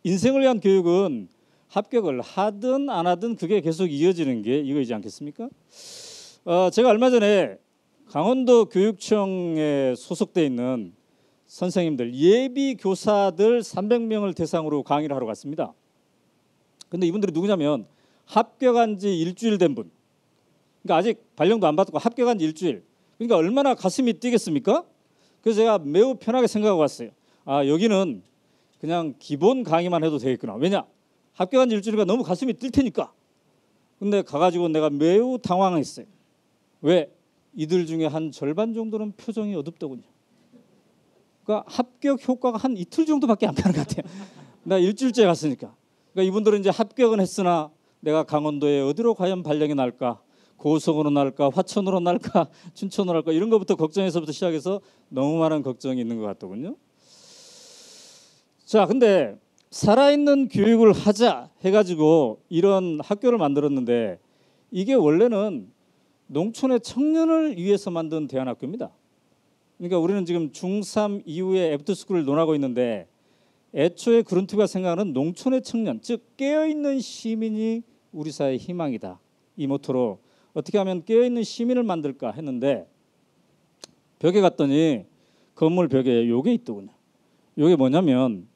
인생을 위한 교육은 합격을 하든 안 하든 그게 계속 이어지는 게 이거이지 않겠습니까? 제가 얼마 전에 강원도 교육청에 소속돼 있는 선생님들, 예비 교사들 300명을 대상으로 강의를 하러 갔습니다. 근데 이분들이 누구냐면 합격한 지 일주일 된 분. 그러니까 아직 발령도 안 받고 합격한 지 일주일. 그러니까 얼마나 가슴이 뛰겠습니까? 그래서 제가 매우 편하게 생각하고 왔어요. 아, 여기는 그냥 기본 강의만 해도 되겠구나. 왜냐? 합격한 지 일주일이니까 너무 가슴이 뛸 테니까. 근데 가가지고 내가 매우 당황했어요. 왜? 이들 중에 한 절반 정도는 표정이 어둡더군요. 그러니까 합격 효과가 한 이틀 정도밖에 안 나는 것 같아요. 나 일주일째 갔으니까. 그러니까 이분들은 이제 합격은 했으나 내가 강원도에 어디로 과연 발령이 날까? 고성으로 날까? 화천으로 날까? 춘천으로 날까? 이런 것부터 걱정해서부터 시작해서 너무 많은 걱정이 있는 것 같더군요. 자, 근데 살아있는 교육을 하자 해가지고 이런 학교를 만들었는데 이게 원래는 농촌의 청년을 위해서 만든 대안학교입니다. 그러니까 우리는 지금 중3 이후에 애프터스쿨을 논하고 있는데 애초에 그룬트가 생각하는 농촌의 청년, 즉 깨어있는 시민이 우리 사회의 희망이다. 이 모토로 어떻게 하면 깨어있는 시민을 만들까 했는데 벽에 갔더니 건물 벽에 요게 있더군요. 요게 뭐냐면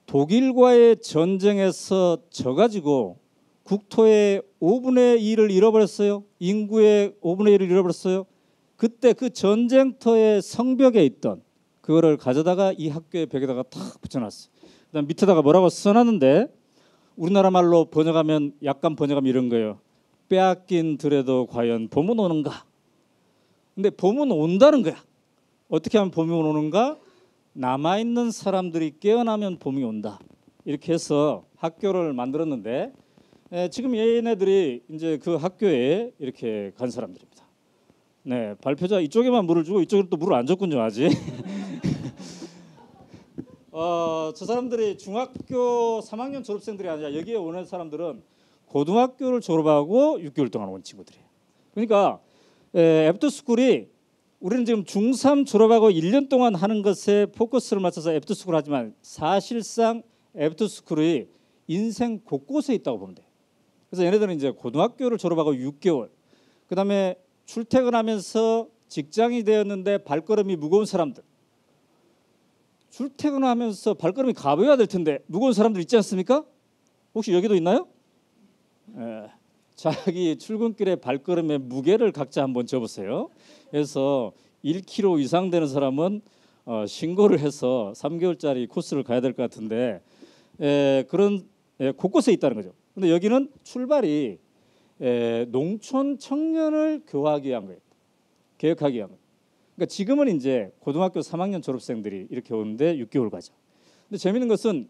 독일과의 전쟁에서 져가지고 국토의 5분의 1을 잃어버렸어요. 인구의 5분의 1을 잃어버렸어요. 그때 그 전쟁터의 성벽에 있던 그거를 가져다가 이 학교의 벽에다가 탁 붙여놨어요. 그다음 밑에다가 뭐라고 써놨는데 우리나라 말로 번역하면 약간 번역하면 이런 거예요. 빼앗긴 들에도 과연 봄은 오는가? 근데 봄은 온다는 거야. 어떻게 하면 봄이 오는가? 남아있는 사람들이 깨어나면 봄이 온다. 이렇게 해서 학교를 만들었는데 지금 얘네들이 이제 그 학교에 이렇게 간 사람들입니다. 네, 발표자 이쪽에만 물을 주고 이쪽에 또 물을 안 줬군요 아직. 저 사람들이 중학교 3학년 졸업생들이 아니라 여기에 오는 사람들은 고등학교를 졸업하고 6개월 동안 온 친구들이에요. 그러니까 애프터스쿨이 우리는 지금 중3 졸업하고 1년 동안 하는 것에 포커스를 맞춰서 애프터스쿨을 하지만 사실상 애프터스쿨이 인생 곳곳에 있다고 보면 돼요. 그래서 얘네들은 이제 고등학교를 졸업하고 6개월, 그다음에 출퇴근하면서 직장이 되었는데 발걸음이 무거운 사람들, 출퇴근하면서 발걸음이 가벼워야 될 텐데 무거운 사람들 있지 않습니까? 혹시 여기도 있나요? 자기 출근길에 발걸음의 무게를 각자 한번 재보세요. 그래서 1kg 이상 되는 사람은 신고를 해서 3개월짜리 코스를 가야 될 것 같은데 그런 곳곳에 있다는 거죠. 근데 여기는 출발이 농촌 청년을 교화하기 위한 거예요. 개혁하기 위한 거예요. 그러니까 지금은 이제 고등학교 3학년 졸업생들이 이렇게 오는데 6개월 과정. 근데 재밌는 것은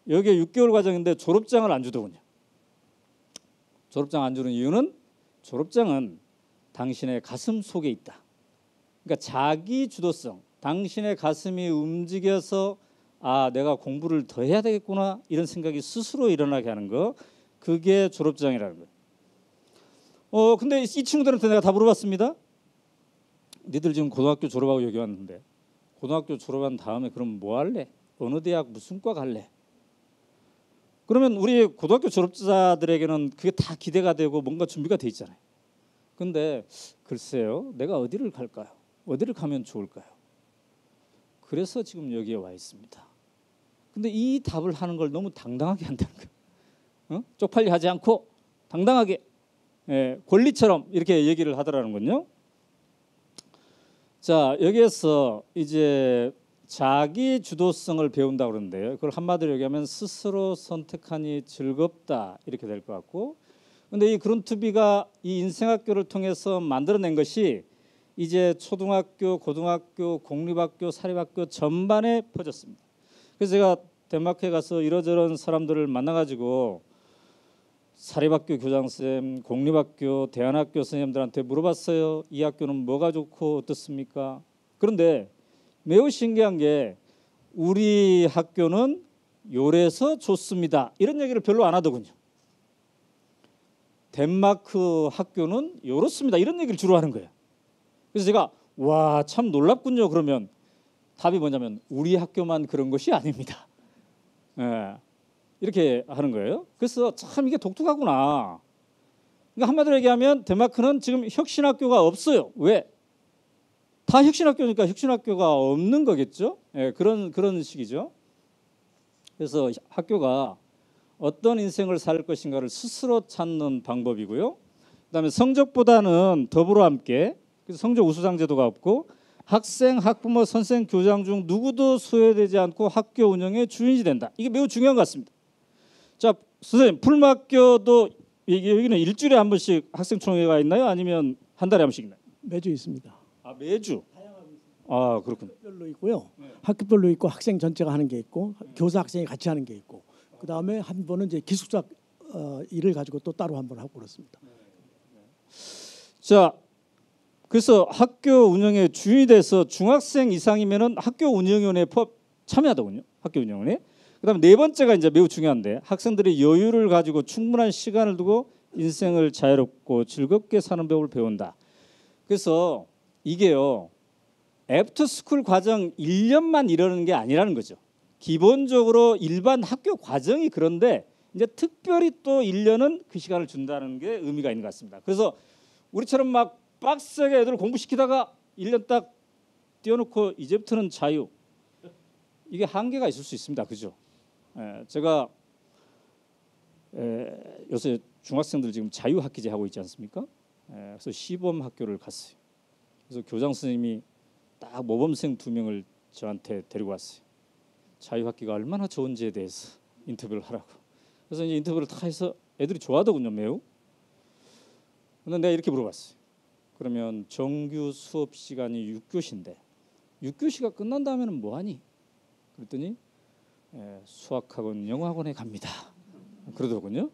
여기에 6개월 과정인데 졸업장을 안 주더군요. 졸업장 안 주는 이유는 졸업장은 당신의 가슴 속에 있다. 그러니까 자기 주도성, 당신의 가슴이 움직여서 아, 내가 공부를 더 해야 되겠구나 이런 생각이 스스로 일어나게 하는 거, 그게 졸업장이라는 거예요. 근데 이 친구들한테 내가 다 물어봤습니다. 니들 지금 고등학교 졸업하고 여기 왔는데 고등학교 졸업한 다음에 그럼 뭐 할래? 어느 대학 무슨 과 갈래? 그러면 우리 고등학교 졸업자들에게는 그게 다 기대가 되고 뭔가 준비가 돼 있잖아요. 근데 글쎄요, 내가 어디를 갈까요? 어디를 가면 좋을까요? 그래서 지금 여기에 와 있습니다. 근데 이 답을 하는 걸 너무 당당하게 한다는 거예요. 쪽팔리 하지 않고 당당하게 권리처럼 이렇게 얘기를 하더라는 건요. 자, 여기에서 이제 자기 주도성을 배운다고 그러는데요. 그걸 한마디로 얘기하면 스스로 선택하니 즐겁다 이렇게 될 것 같고, 근데 이 그룬트비가 이 인생학교를 통해서 만들어낸 것이 이제 초등학교, 고등학교, 공립학교, 사립학교 전반에 퍼졌습니다. 그래서 제가 덴마크에 가서 이러저런 사람들을 만나가지고 사립학교 교장선생님, 공립학교, 대안학교 선생님들한테 물어봤어요. 이 학교는 뭐가 좋고 어떻습니까? 그런데 매우 신기한 게 우리 학교는 요래서 좋습니다. 이런 얘기를 별로 안 하더군요. 덴마크 학교는 요렇습니다. 이런 얘기를 주로 하는 거예요. 그래서 제가 와, 참 놀랍군요. 그러면 답이 뭐냐면 우리 학교만 그런 것이 아닙니다. 이렇게 하는 거예요. 그래서 참 이게 독특하구나. 그러니까 한마디로 얘기하면 덴마크는 지금 혁신학교가 없어요. 왜? 다 혁신학교니까 혁신학교가 없는 거겠죠. 예, 그런 식이죠. 그래서 학교가 어떤 인생을 살 것인가를 스스로 찾는 방법이고요. 그다음에 성적보다는 더불어 함께, 그래서 성적 우수상 제도가 없고 학생, 학부모, 선생, 교장 중 누구도 소외되지 않고 학교 운영의 주인이 된다. 이게 매우 중요한 것 같습니다. 자, 선생님, 풀마학교도 여기는 일주일에 한 번씩 학생총회가 있나요? 아니면 한 달에 한 번씩 있나요? 매주 있습니다. 아, 매주. 아, 그렇군요. 학교별로 있고요. 학교별로 있고 학생 전체가 하는 게 있고 교사 학생이 같이 하는 게 있고 그다음에 한 번은 이제 기숙사 일을 가지고 또 따로 한 번 하고 그렇습니다. 자, 그래서 학교 운영의 주인이 돼서 중학생 이상이면은 학교 운영위원회에 참여하더군요. 학교 운영위원회. 그다음에 네 번째가 이제 매우 중요한데 학생들이 여유를 가지고 충분한 시간을 두고 인생을 자유롭고 즐겁게 사는 법을 배운다. 그래서 이게요. 애프터스쿨 과정 1년만 이러는 게 아니라는 거죠. 기본적으로 일반 학교 과정이 그런데 이제 특별히 또 1년은 그 시간을 준다는 게 의미가 있는 것 같습니다. 그래서 우리처럼 막 빡세게 애들 공부시키다가 1년 딱 띄워놓고 이제부터는 자유. 이게 한계가 있을 수 있습니다. 그죠? 제가 요새 중학생들 지금 자유학기제 하고 있지 않습니까? 그래서 시범 학교를 갔어요. 그래서 교장 선생님이 딱 모범생 2명을 저한테 데리고 왔어요. 자유학기가 얼마나 좋은지에 대해서 인터뷰를 하라고. 그래서 이제 인터뷰를 다 해서 애들이 좋아하더군요, 매우. 근데 내가 이렇게 물어봤어요. 그러면 정규 수업 시간이 6교시인데 6교시가 끝난 다음에는 뭐하니? 그랬더니 수학학원, 영어학원에 갑니다. 그러더군요.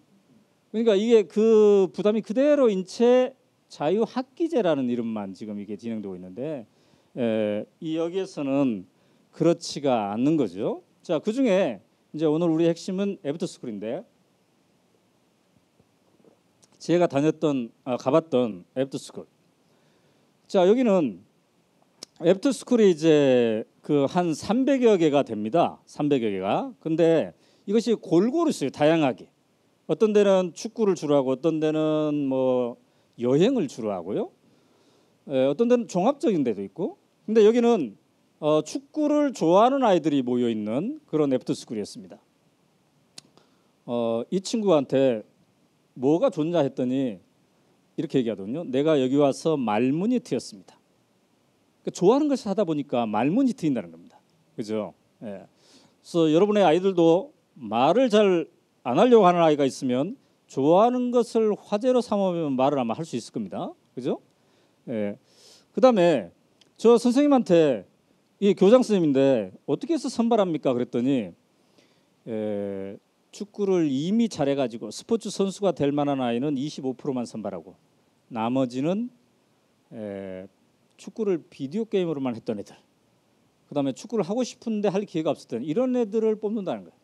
그러니까 이게 그 부담이 그대로 인채 자유학기제라는 이름만 지금 이게 진행되고 있는데 이 여기에서는 그렇지가 않는 거죠. 자, 그 중에 이제 오늘 우리 핵심은 애프터스쿨인데 제가 가봤던 애프터스쿨. 자, 여기는 애프터스쿨이 이제 그 한 300여 개가 됩니다. 300여 개가. 근데 이것이 골고루 있어요. 다양하게. 어떤 데는 축구를 주로 하고 어떤 데는 뭐 여행을 주로 하고요. 어떤 데는 종합적인 데도 있고. 근데 여기는 축구를 좋아하는 아이들이 모여 있는 그런 애프터스쿨이었습니다. 이 친구한테 뭐가 좋냐 했더니 이렇게 얘기하더군요. 내가 여기 와서 말문이 트였습니다. 그러니까 좋아하는 것을 하다 보니까 말문이 트인다는 겁니다. 그죠? 그래서 여러분의 아이들도 말을 잘 안 하려고 하는 아이가 있으면 좋아하는 것을 화제로 삼으면 말을 아마 할 수 있을 겁니다. 그죠? 그다음에 저 선생님한테 이 교장 선생님인데 어떻게 해서 선발합니까? 그랬더니 축구를 이미 잘해가지고 스포츠 선수가 될 만한 아이는 25%만 선발하고 나머지는 축구를 비디오 게임으로만 했던 애들, 그다음에 축구를 하고 싶은데 할 기회가 없었던 이런 애들을 뽑는다는 거예요.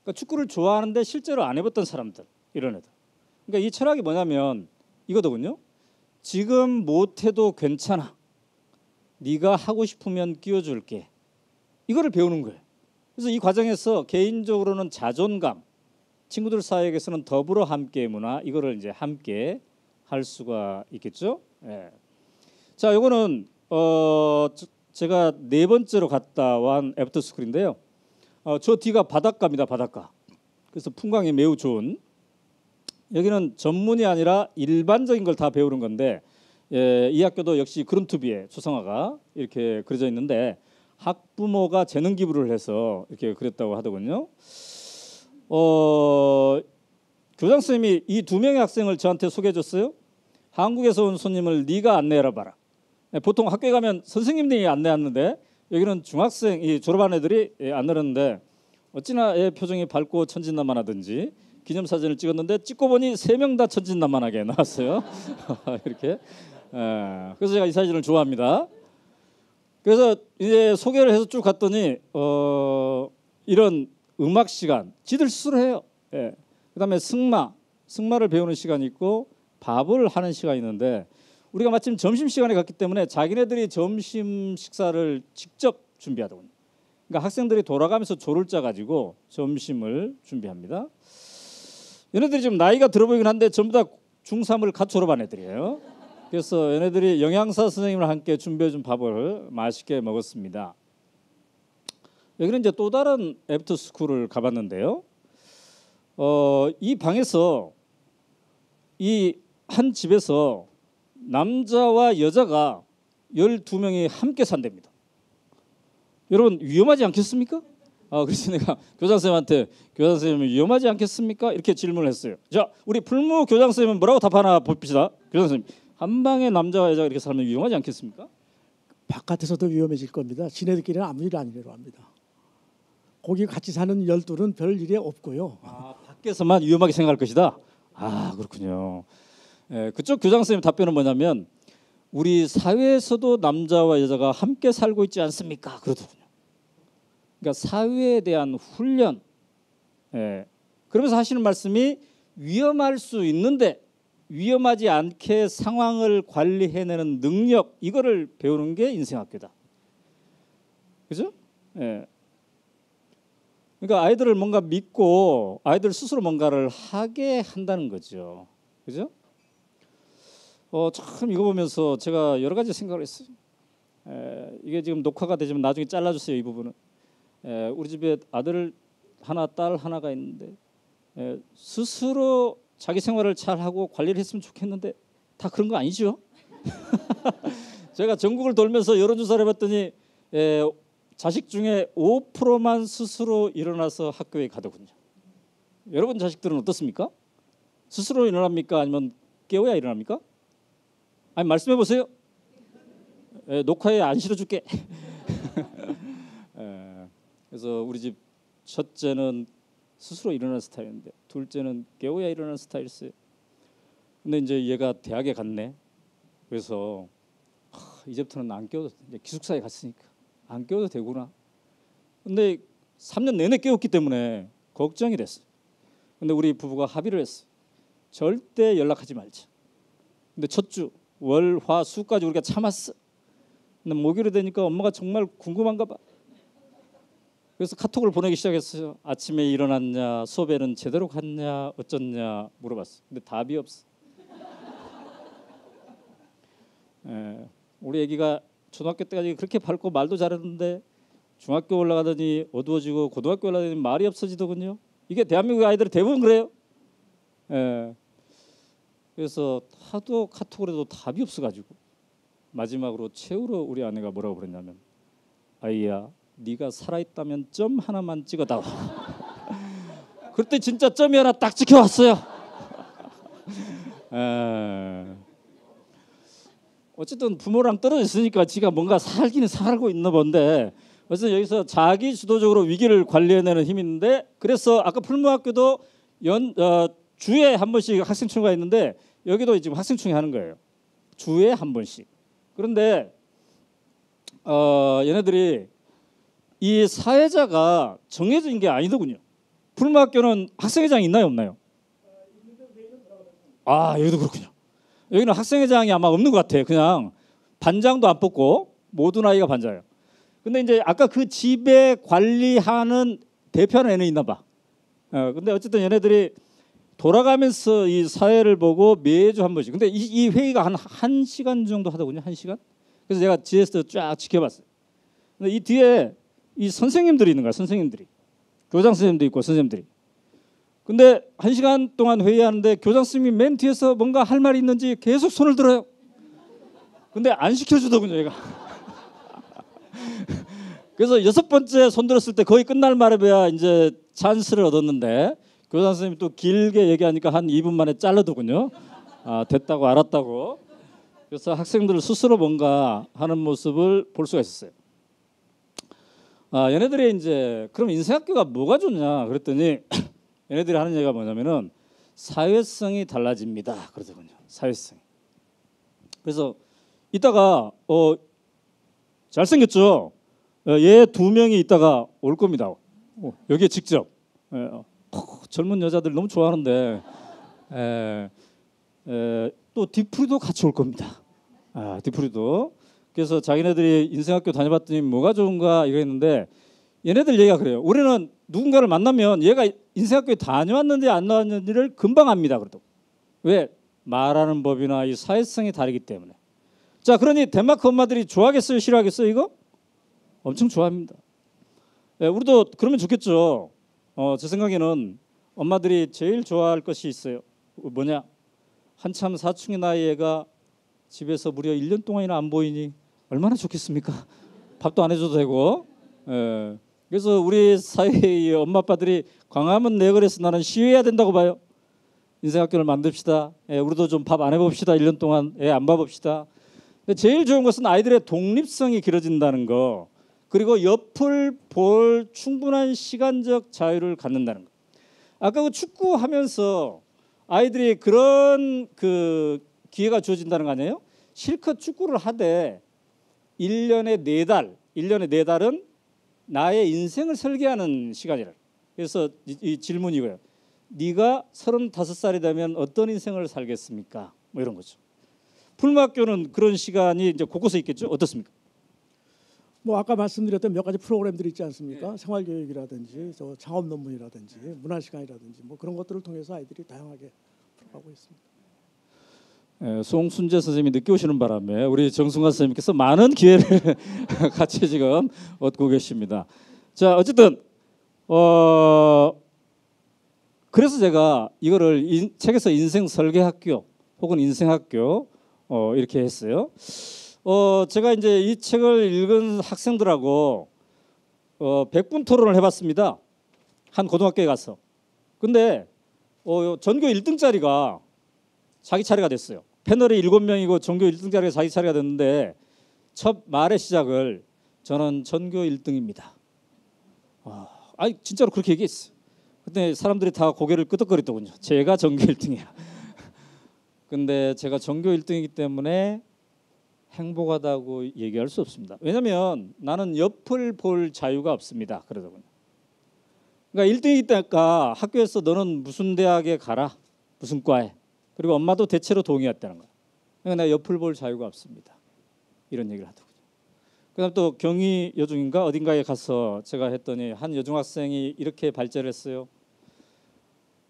그러니까 축구를 좋아하는데 실제로 안 해봤던 사람들, 이런 애들. 그러니까 이 철학이 뭐냐면 이거더군요. 지금 못해도 괜찮아. 네가 하고 싶으면 끼워줄게. 이거를 배우는 거예요. 그래서 이 과정에서 개인적으로는 자존감, 친구들 사이에서는 더불어 함께 문화, 이거를 이제 함께 할 수가 있겠죠. 자, 이거는 제가 네 번째로 갔다 온 애프터스쿨인데요. 저 뒤가 바닷가입니다. 바닷가. 그래서 풍광이 매우 좋은. 여기는 전문이 아니라 일반적인 걸 다 배우는 건데 이 학교도 역시 그룬투비의 초상화가 이렇게 그려져 있는데 학부모가 재능 기부를 해서 이렇게 그렸다고 하더군요. 교장 선생님이 이 2명의 학생을 저한테 소개해 줬어요. 한국에서 온 손님을 네가 안내해라 봐라. 보통 학교에 가면 선생님들이 안내하는데 여기는 중학생이 졸업한 애들이 안내하는데 어찌나 애 표정이 밝고 천진난만하든지 기념사진을 찍었는데 찍고 보니 3명 다 천진난만하게 나왔어요. 이렇게. 그래서 제가 이 사진을 좋아합니다. 그래서 이제 소개를 해서 쭉 갔더니 이런 음악 시간 지들 스스로 해요. 그다음에 승마를 배우는 시간이 있고 밥을 하는 시간이 있는데 우리가 마침 점심시간에 갔기 때문에 자기네들이 점심 식사를 직접 준비하더군요. 그러니까 학생들이 돌아가면서 조를 짜가지고 점심을 준비합니다. 얘네들이 좀 나이가 들어 보이긴 한데 전부 다 중3을 갓 졸업한 애들이에요. 그래서 얘네들이 영양사 선생님과 함께 준비해준 밥을 맛있게 먹었습니다. 여기는 이제 또 다른 애프터 스쿨을 가봤는데요. 이 방에서 이 한 집에서 남자와 여자가 12명이 함께 산답니다. 여러분 위험하지 않겠습니까? 그래서 내가 교장선생님한테 교장선생님 위험하지 않겠습니까? 이렇게 질문을 했어요. 자, 우리 풀무 교장선생님은 뭐라고 답하나 봅시다. 교장선생님, 한 방에 남자와 여자가 이렇게 살면 위험하지 않겠습니까? 바깥에서도 위험해질 겁니다. 지네들끼리는 아무 일 아니라고 합니다. 거기 같이 사는 12는 별 일이 없고요. 밖에서만 위험하게 생각할 것이다. 그렇군요. 그쪽 교장선생님 답변은 뭐냐면 우리 사회에서도 남자와 여자가 함께 살고 있지 않습니까? 그러더군요. 그러니까 사회에 대한 훈련. 그러면서 하시는 말씀이 위험할 수 있는데 위험하지 않게 상황을 관리해내는 능력, 이거를 배우는 게 인생학교다. 그죠? 그러니까 아이들을 뭔가 믿고 아이들 스스로 뭔가를 하게 한다는 거죠. 그죠? 참 이거 보면서 제가 여러 가지 생각을 했어요. 이게 지금 녹화가 되지만 나중에 잘라주세요. 이 부분은. 우리 집에 아들 하나, 딸 하나가 있는데 스스로 자기 생활을 잘하고 관리를 했으면 좋겠는데 다 그런 거 아니죠? 제가 전국을 돌면서 여론조사를 해봤더니 자식 중에 5%만 스스로 일어나서 학교에 가더군요. 여러분 자식들은 어떻습니까? 스스로 일어납니까? 아니면 깨워야 일어납니까? 아니 말씀해 보세요. 녹화에 안 실어줄게. 그래서 우리 집 첫째는 스스로 일어나는 스타일인데 둘째는 깨워야 일어나는 스타일이었어요. 근데 이제 얘가 대학에 갔네. 그래서 이제부터는 안 깨워도 이제 기숙사에 갔으니까 안 깨워도 되구나. 근데 3년 내내 깨웠기 때문에 걱정이 됐어. 근데 우리 부부가 합의를 했어. 절대 연락하지 말자. 근데 첫 주 월, 화, 수까지 우리가 참았어. 근데 목요일이 되니까 엄마가 정말 궁금한가 봐. 그래서 카톡을 보내기 시작했어요. 아침에 일어났냐, 수업에는 제대로 갔냐, 어쩌냐 물어봤어. 근데 답이 없어. 우리 애기가 초등학교 때까지 그렇게 밝고 말도 잘했는데 중학교 올라가더니 어두워지고 고등학교 올라가더니 말이 없어지더군요. 이게 대한민국 아이들이 대부분 그래요. 그래서 하도 카톡을 해도 답이 없어가지고 마지막으로 최후로 우리 아내가 뭐라고 그랬냐면 아이야 네가 살아있다면 점 하나만 찍어다오. 그때 진짜 점이 하나 딱 찍혀왔어요. 어쨌든 부모랑 떨어졌으니까 지가 뭔가 살기는 살고 있나 본데 어쨌든 여기서 자기 주도적으로 위기를 관리해내는 힘이 있는데 그래서 아까 풀무학교도 주에 한 번씩 학생총회가 있는데 여기도 지금 학생총회 하는 거예요. 주에 한 번씩. 그런데 얘네들이 이 사회자가 정해진 게 아니더군요. 풀무학교는 학생회장이 있나요 없나요? 여기도 그렇군요. 여기는 학생회장이 아마 없는 것 같아요. 그냥 반장도 안 뽑고 모든 아이가 반장이에요. 근데 이제 아까 그 집에 관리하는 대표하는 애는 있나 봐. 근데 어쨌든 얘네들이 돌아가면서 이 사회를 보고 매주 한 번씩. 근데 이 회의가 한 1시간 정도 하더군요. 1시간. 그래서 제가 뒤에서 쫙 지켜봤어요. 근데 이 뒤에 이 선생님들이 있는 거야. 선생님들이. 교장 선생님도 있고 선생님들이. 근데 1시간 동안 회의하는데 교장 선생님이 맨 뒤에서 뭔가 할 말이 있는지 계속 손을 들어요. 근데 안 시켜주더군요. 얘가. 그래서 6번째 손 들었을 때 거의 끝날 말에 뵈야 이제 찬스를 얻었는데 교장 선생님이 또 길게 얘기하니까 한 2분 만에 잘라더군요. 됐다고 알았다고. 그래서 학생들 스스로 뭔가 하는 모습을 볼 수가 있었어요. 얘네들이 이제 그럼 인생학교가 뭐가 좋냐 그랬더니 얘네들이 하는 얘기가 뭐냐면은 사회성이 달라집니다. 그러더군요. 사회성. 그래서 이따가 잘생겼죠. 얘 2명이 이따가 올 겁니다. 여기에 직접. 젊은 여자들 너무 좋아하는데 또 디프리도 같이 올 겁니다. 디프리도. 그래서 자기네들이 인생학교 다녀봤더니 뭐가 좋은가 이랬는데 얘네들 얘기가 그래요. 우리는 누군가를 만나면 얘가 인생학교에 다녀왔는지 안 나왔는지를 금방 압니다. 그러더라고. 왜? 말하는 법이나 이 사회성이 다르기 때문에. 자, 그러니 덴마크 엄마들이 좋아하겠어요, 싫어하겠어요? 이거 엄청 좋아합니다. 예, 우리도 그러면 좋겠죠. 제 생각에는 엄마들이 제일 좋아할 것이 있어요. 뭐냐? 한참 사춘기 나이 애가 집에서 무려 1년 동안이나 안 보이니 얼마나 좋겠습니까? 밥도 안 해줘도 되고. 예. 그래서 우리 사회의 엄마 아빠들이 광화문 내거리에서 나는 시위해야 된다고 봐요. 인생학교를 만듭시다. 예, 우리도 좀 밥 안 해봅시다. 1년 동안 안 봐봅시다. 제일 좋은 것은 아이들의 독립성이 길어진다는 거, 그리고 옆을 볼 충분한 시간적 자유를 갖는다는 거. 아까 그 축구하면서 아이들이 그런 그 기회가 주어진다는 거 아니에요? 실컷 축구를 하되 1년에 4달, 1년에 4달은 나의 인생을 설계하는 시간이라. 그래서 이 질문이고요. 네가 35살이 되면 어떤 인생을 살겠습니까? 뭐 이런 거죠. 풀무학교는 그런 시간이 이제 곳곳에 있겠죠. 어떻습니까? 뭐 아까 말씀드렸던 몇 가지 프로그램들이 있지 않습니까? 생활교육이라든지 저 창업 논문이라든지 문화시간이라든지 뭐 그런 것들을 통해서 아이들이 다양하게 풀어가고 있습니다. 송순재 선생님이 늦게 오시는 바람에 우리 정승환 선생님께서 많은 기회를 같이 지금 얻고 계십니다. 자, 어쨌든 그래서 제가 이거를 책에서 인생 설계학교 혹은 인생학교 이렇게 했어요. 제가 이제 이 책을 읽은 학생들하고 100분 토론을 해봤습니다. 한 고등학교에 가서. 근데 전교 1등짜리가 자기 차례가 됐어요. 패널이 7명이고 전교 1등짜리가 자기 차례가 됐는데 첫 말의 시작을 저는 전교 1등입니다. 아니 진짜로 그렇게 얘기했어요. 근데 사람들이 다 고개를 끄덕거리더군요. 제가 전교 1등이야. 근데 제가 전교 1등이기 때문에 행복하다고 얘기할 수 없습니다. 왜냐하면 나는 옆을 볼 자유가 없습니다. 그러더군요. 그러니까 1등이니까 학교에서 너는 무슨 대학에 가라, 무슨 과에. 그리고 엄마도 대체로 동의했다는 거야. 그러니까 내가 옆을 볼 자유가 없습니다. 이런 얘기를 하더군요. 그다음 또 경희 여중인가 어딘가에 가서 제가 했더니 한 여중학생이 이렇게 발제를 했어요.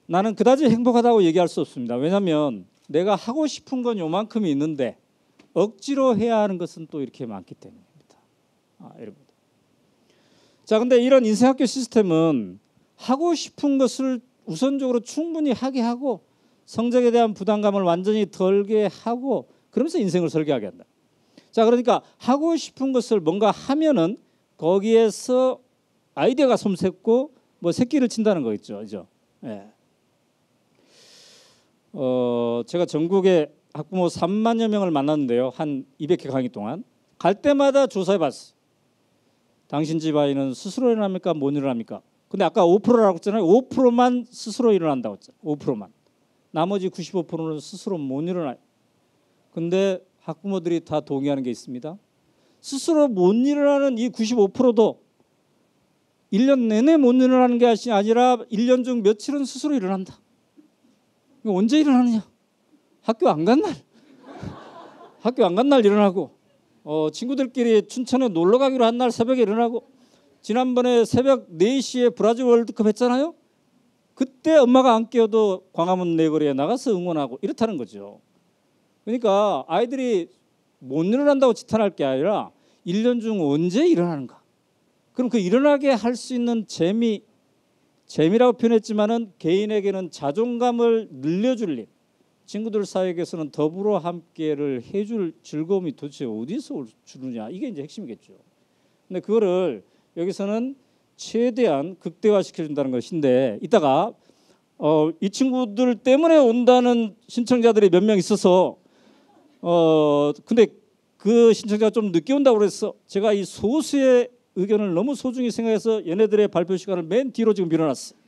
나는 그다지 행복하다고 얘기할 수 없습니다. 왜냐하면 내가 하고 싶은 건 요만큼이 있는데 억지로 해야 하는 것은 또 이렇게 많기 때문입니다. 이럽니다. 자, 근데 이런 인생학교 시스템은 하고 싶은 것을 우선적으로 충분히 하게 하고 성적에 대한 부담감을 완전히 덜게 하고 그러면서 인생을 설계하게 한다. 자, 그러니까 하고 싶은 것을 뭔가 하면은 거기에서 아이디어가 솜새고 뭐 새끼를 친다는 거 있죠, 그죠? 예. 제가 전국에 학부모 3만여 명을 만났는데요. 한 200회 강의 동안 갈 때마다 조사해봤어요. 당신 집 아이는 스스로 일어납니까? 못 일어납니까? 근데 아까 5%라고 했잖아요. 5%만 스스로 일어난다고 했잖아요. 5%만. 나머지 95%는 스스로 못 일어나요. 근데 학부모들이 다 동의하는 게 있습니다. 스스로 못 일어나는 이 95%도 1년 내내 못 일어나는 게 아니라 1년 중 며칠은 스스로 일어난다. 이거 언제 일어나느냐? 학교 안 간 날. 학교 안 간 날 일어나고 친구들끼리 춘천에 놀러 가기로 한 날 새벽에 일어나고 지난번에 새벽 4시에 브라질 월드컵 했잖아요. 그때 엄마가 안 깨워도 광화문 내거리에 나가서 응원하고 이렇다는 거죠. 그러니까 아이들이 못 일어난다고 지탄할 게 아니라 1년 중 언제 일어나는가. 그럼 그 일어나게 할 수 있는 재미라고 표현했지만은 개인에게는 자존감을 늘려줄 일, 친구들 사이에서는 더불어 함께를 해줄 즐거움이 도대체 어디서 주느냐, 이게 이제 핵심이겠죠. 근데 그거를 여기서는 최대한 극대화시켜준다는 것인데 이따가 이 친구들 때문에 온다는 신청자들이 몇 명 있어서 근데 그 신청자가 좀 늦게 온다고 그래서 제가 이 소수의 의견을 너무 소중히 생각해서 얘네들의 발표 시간을 맨 뒤로 지금 밀어놨어요.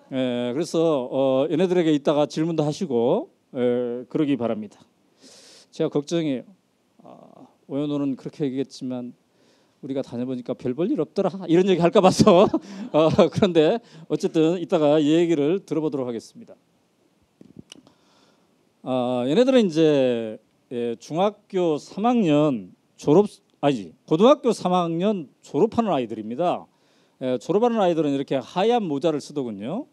그래서 얘네들에게 이따가 질문도 하시고 그러기 바랍니다. 제가 걱정해요. 오연호는 그렇게 얘기했지만 우리가 다녀보니까 별 볼 일 없더라 이런 얘기 할까 봐서 그런데 어쨌든 이따가 이 얘기를 들어보도록 하겠습니다. 얘네들은 이제 중학교 3학년 고등학교 3학년 졸업하는 아이들입니다. 졸업하는 아이들은 이렇게 하얀 모자를 쓰더군요.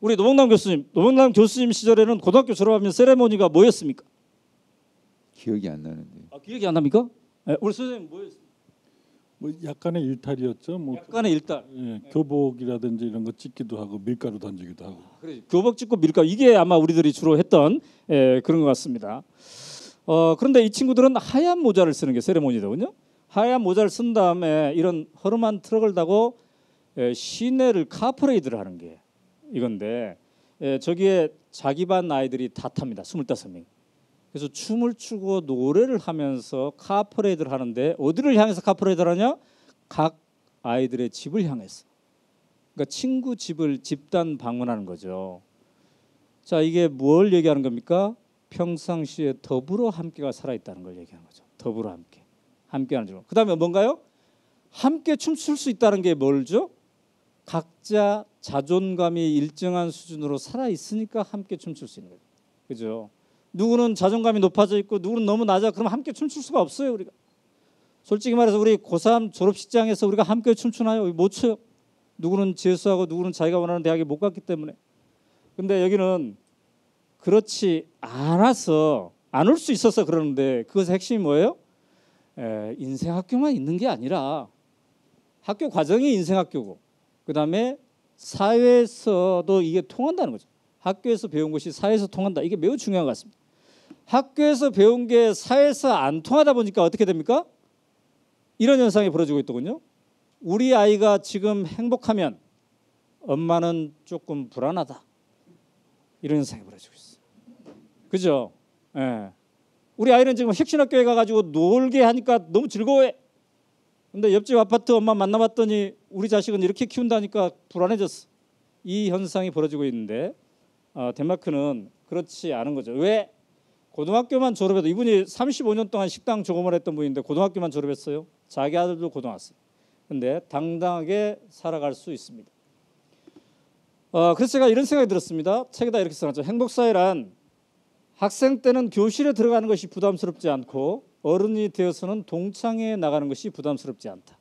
우리 노봉남 교수님 시절에는 고등학교 졸업하면 세레모니가 뭐였습니까? 기억이 안 나는데. 기억이 안 납니까? 네, 우리 선생님 뭐였어요? 뭐 약간의 일탈이었죠. 뭐 약간의 일달. 예, 교복이라든지 이런 거 찍기도 하고 밀가루 던지기도 하고. 그래, 교복 찍고 밀가루 이게 아마 우리들이 주로 했던 그런 것 같습니다. 그런데 이 친구들은 하얀 모자를 쓰는 게 세레모니거든요. 하얀 모자를 쓴 다음에 이런 허름한 트럭을 타고 시내를 카퍼레이드를 하는 게 이건데 저기에 자기 반 아이들이 다 탑니다. 25명. 그래서 춤을 추고 노래를 하면서 카퍼레이드를 하는데 어디를 향해서 카퍼레이드를 하냐? 각 아이들의 집을 향해서. 그러니까 친구 집을 집단 방문하는 거죠. 자, 이게 뭘 얘기하는 겁니까? 평상시에 더불어 함께가 살아있다는 걸 얘기하는 거죠. 더불어 함께하는 줄. 그다음에 뭔가요? 함께 춤출 수 있다는 게 뭘죠? 각자 자존감이 일정한 수준으로 살아 있으니까 함께 춤출 수 있는 거죠. 그죠? 누구는 자존감이 높아져 있고 누구는 너무 낮아. 그럼 함께 춤출 수가 없어요, 우리가. 솔직히 말해서 우리 고3 졸업식장에서 우리가 함께 춤추나요? 못 춰요. 누구는 재수하고 누구는 자기가 원하는 대학에 못 갔기 때문에. 근데 여기는 그렇지 않아서 안 올 수 있어서 그러는데 그것의 핵심이 뭐예요? 인생학교만 있는 게 아니라 학교 과정이 인생학교고 그다음에 사회에서도 이게 통한다는 거죠. 학교에서 배운 것이 사회에서 통한다. 이게 매우 중요한 것 같습니다. 학교에서 배운 게 사회에서 안 통하다 보니까 어떻게 됩니까? 이런 현상이 벌어지고 있더군요. 우리 아이가 지금 행복하면 엄마는 조금 불안하다. 이런 현상이 벌어지고 있어요. 그죠? 예. 우리 아이는 지금 혁신학교에 가가지고 놀게 하니까 너무 즐거워해. 근데 옆집 아파트 엄마 만나봤더니 우리 자식은 이렇게 키운다니까 불안해졌어. 이 현상이 벌어지고 있는데 덴마크는 그렇지 않은 거죠. 왜? 고등학교만 졸업해도 이분이 35년 동안 식당 종업을 했던 분인데 고등학교만 졸업했어요. 자기 아들도 고등학생. 근데 당당하게 살아갈 수 있습니다. 그래서 제가 이런 생각이 들었습니다. 책에다 이렇게 써놨죠. 행복사회란 학생 때는 교실에 들어가는 것이 부담스럽지 않고 어른이 되어서는 동창회에 나가는 것이 부담스럽지 않다.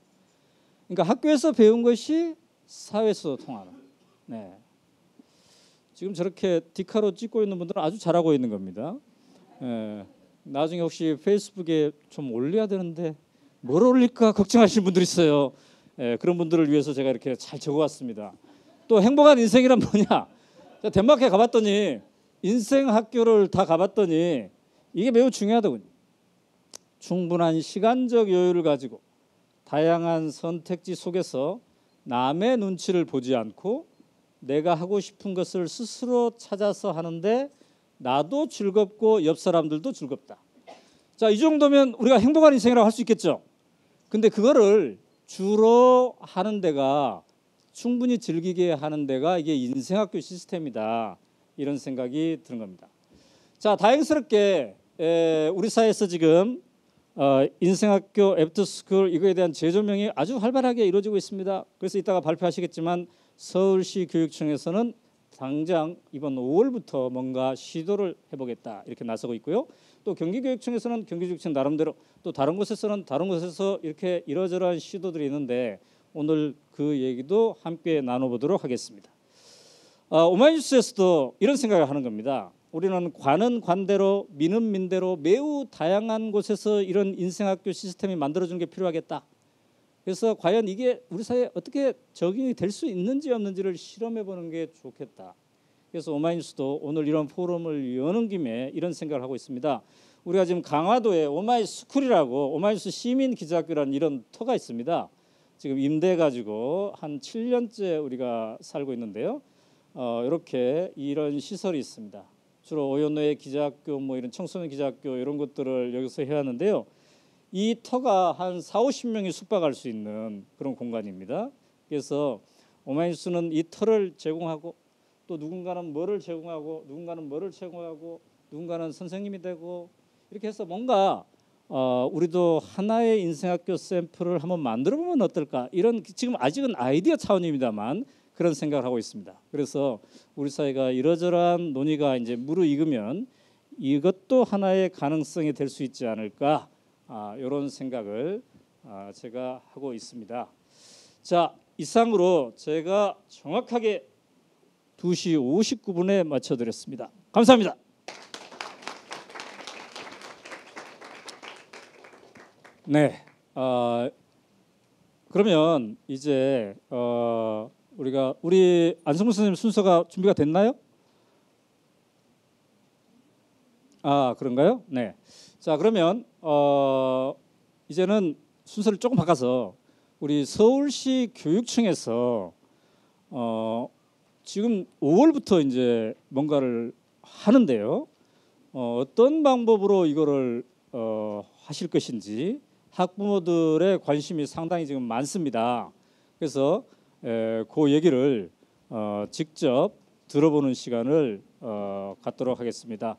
그러니까 학교에서 배운 것이 사회에서 통하는. 네. 지금 저렇게 디카로 찍고 있는 분들은 아주 잘하고 있는 겁니다. 나중에 혹시 페이스북에 좀 올려야 되는데 뭘 올릴까 걱정하시는 분들이 있어요. 그런 분들을 위해서 제가 이렇게 잘 적어왔습니다. 또 행복한 인생이란 뭐냐? 덴마크에 가봤더니 인생 학교를 다 가봤더니 이게 매우 중요하더군요. 충분한 시간적 여유를 가지고 다양한 선택지 속에서 남의 눈치를 보지 않고 내가 하고 싶은 것을 스스로 찾아서 하는데 나도 즐겁고 옆 사람들도 즐겁다. 자, 이 정도면 우리가 행복한 인생이라고 할 수 있겠죠. 근데 그거를 주로 하는 데가 충분히 즐기게 하는 데가 이게 인생학교 시스템이다. 이런 생각이 드는 겁니다. 자, 다행스럽게 우리 사회에서 지금 인생학교 애프터스쿨 이거에 대한 재조명이 아주 활발하게 이루어지고 있습니다. 그래서 이따가 발표하시겠지만 서울시 교육청에서는 당장 이번 5월부터 뭔가 시도를 해보겠다 이렇게 나서고 있고요. 또 경기교육청에서는 경기교육청 나름대로 또 다른 곳에서는 다른 곳에서 이렇게 이러저러한 시도들이 있는데 오늘 그 얘기도 함께 나눠보도록 하겠습니다. 오마이뉴스에서도 이런 생각을 하는 겁니다. 우리는 관은 관대로 민은 민대로 매우 다양한 곳에서 이런 인생학교 시스템이 만들어주는 게 필요하겠다. 그래서 과연 이게 우리 사회에 어떻게 적용이 될 수 있는지 없는지를 실험해보는 게 좋겠다. 그래서 오마이뉴스도 오늘 이런 포럼을 여는 김에 이런 생각을 하고 있습니다. 우리가 지금 강화도에 오마이스쿨이라고 오마이뉴스 시민기자학교라는 이런 터가 있습니다. 지금 임대해가지고 한 7년째 우리가 살고 있는데요. 이렇게 이런 시설이 있습니다. 주로 오연노의 기자학교, 뭐 이런 청소년 기자학교 이런 것들을 여기서 해왔는데요. 이 터가 한 40-50명이 숙박할 수 있는 그런 공간입니다. 그래서 오마이뉴스는 이 터를 제공하고 또 누군가는 뭐를 제공하고 누군가는 뭐를 제공하고 누군가는 선생님이 되고 이렇게 해서 뭔가 우리도 하나의 인생학교 샘플을 한번 만들어보면 어떨까 이런 지금 아직은 아이디어 차원입니다만 그런 생각을 하고 있습니다. 그래서 우리 사회가 이러저러한 논의가 이제 무르익으면 이것도 하나의 가능성이 될 수 있지 않을까 이런 생각을 제가 하고 있습니다. 자, 이상으로 제가 정확하게 2시 59분에 마쳐드렸습니다. 감사합니다. 네, 그러면 이제 우리 안성문 선생님 순서가 준비가 됐나요? 그런가요? 네. 자, 그러면 이제는 순서를 조금 바꿔서 우리 서울시 교육청에서 지금 5월부터 이제 뭔가를 하는데요. 어떤 방법으로 이거를 하실 것인지 학부모들의 관심이 상당히 지금 많습니다. 그래서 그 얘기를 직접 들어보는 시간을 갖도록 하겠습니다.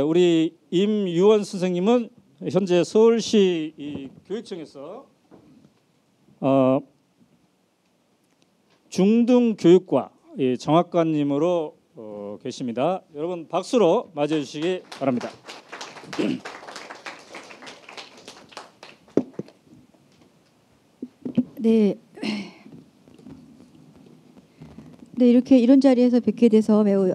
우리 임유원 선생님은 현재 서울시 이 교육청에서 중등교육과 정학관님으로 계십니다. 여러분 박수로 맞이해 주시기 바랍니다. 네. 네, 이렇게 이런 자리에서 뵙게 돼서 매우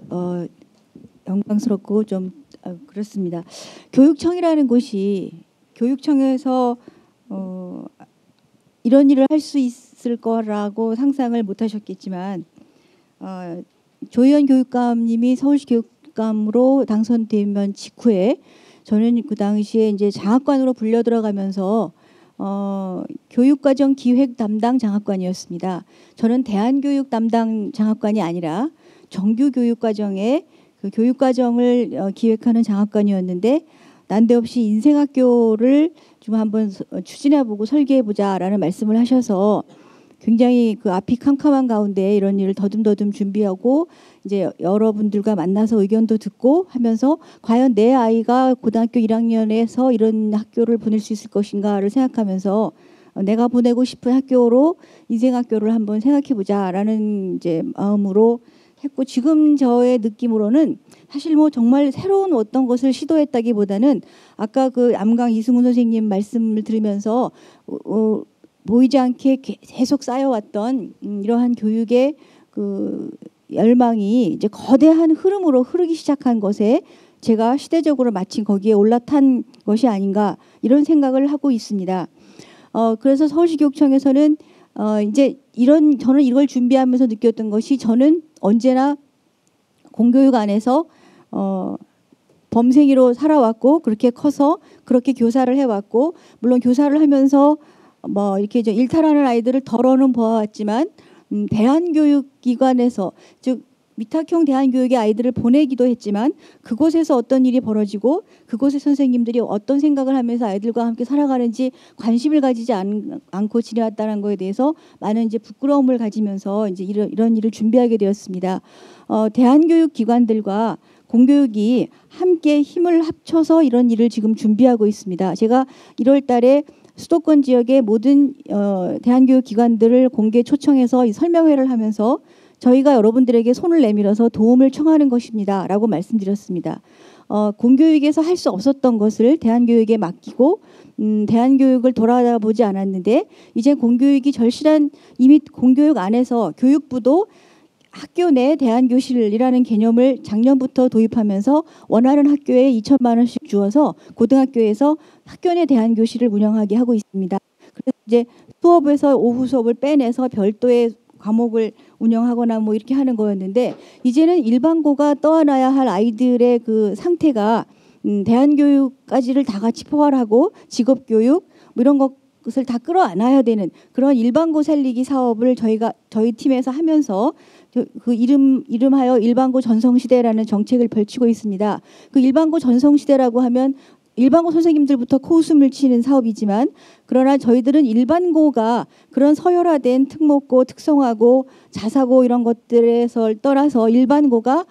영광스럽고 좀 그렇습니다. 교육청이라는 곳이 교육청에서 이런 일을 할 수 있을 거라고 상상을 못 하셨겠지만 조희연 교육감님이 서울시 교육감으로 당선되면 직후에 저는 그 당시에 이제 장학관으로 불려 들어가면서 교육과정 기획 담당 장학관이었습니다. 저는 대안교육 담당 장학관이 아니라 정규 교육과정의 그 교육과정을 기획하는 장학관이었는데 난데없이 인생학교를 좀 한번 추진해보고 설계해보자라는 말씀을 하셔서 굉장히 그 앞이 캄캄한 가운데 이런 일을 더듬더듬 준비하고 이제 여러분들과 만나서 의견도 듣고 하면서 과연 내 아이가 고등학교 1학년에서 이런 학교를 보낼 수 있을 것인가를 생각하면서 내가 보내고 싶은 학교로 인생학교를 한번 생각해보자라는 이제 마음으로 했고 지금 저의 느낌으로는 사실 뭐 정말 새로운 어떤 것을 시도했다기보다는 아까 그 암강 이승훈 선생님 말씀을 들으면서 보이지 않게 계속 쌓여왔던 이러한 교육의 그 열망이 이제 거대한 흐름으로 흐르기 시작한 것에 제가 시대적으로 마침 거기에 올라탄 것이 아닌가 이런 생각을 하고 있습니다. 그래서 서울시 교육청에서는 이제 저는 이걸 준비하면서 느꼈던 것이 저는 언제나 공교육 안에서 범생이로 살아왔고 그렇게 커서 그렇게 교사를 해왔고 물론 교사를 하면서 뭐 이렇게 일탈하는 아이들을 덜어는 보아왔지만 대안교육기관에서 즉 위탁형 대안교육의 아이들을 보내기도 했지만 그곳에서 어떤 일이 벌어지고 그곳의 선생님들이 어떤 생각을 하면서 아이들과 함께 살아가는지 관심을 가지지 않고 지내왔다는 거에 대해서 많은 이제 부끄러움을 가지면서 이제 이런 일을 준비하게 되었습니다. 대안교육 기관들과 공교육이 함께 힘을 합쳐서 이런 일을 지금 준비하고 있습니다. 제가 1월 달에 수도권 지역의 모든 대안교육 기관들을 공개 초청해서 이 설명회를 하면서 저희가 여러분들에게 손을 내밀어서 도움을 청하는 것입니다. 라고 말씀드렸습니다. 공교육에서 할 수 없었던 것을 대안교육에 맡기고 대안교육을 돌아보지 않았는데 이제 공교육이 절실한 이미 공교육 안에서 교육부도 학교 내 대안교실이라는 개념을 작년부터 도입하면서 원하는 학교에 2천만 원씩 주어서 고등학교에서 학교 내 대안교실을 운영하게 하고 있습니다. 그래서 이제 수업에서 오후 수업을 빼내서 별도의 과목을 운영하거나 뭐 이렇게 하는 거였는데 이제는 일반고가 떠안아야 할 아이들의 그 상태가 대안교육까지를 다 같이 포괄하고 직업교육 뭐 이런 것을 다 끌어안아야 되는 그런 일반고 살리기 사업을 저희 팀에서 하면서 그 이름하여 일반고 전성시대라는 정책을 펼치고 있습니다. 그 일반고 전성시대라고 하면 일반고 선생님들부터 코웃음을 치는 사업이지만 그러나 저희들은 일반고가 그런 서열화된 특목고, 특성화고, 자사고 이런 것들에서 떠나서 일반고가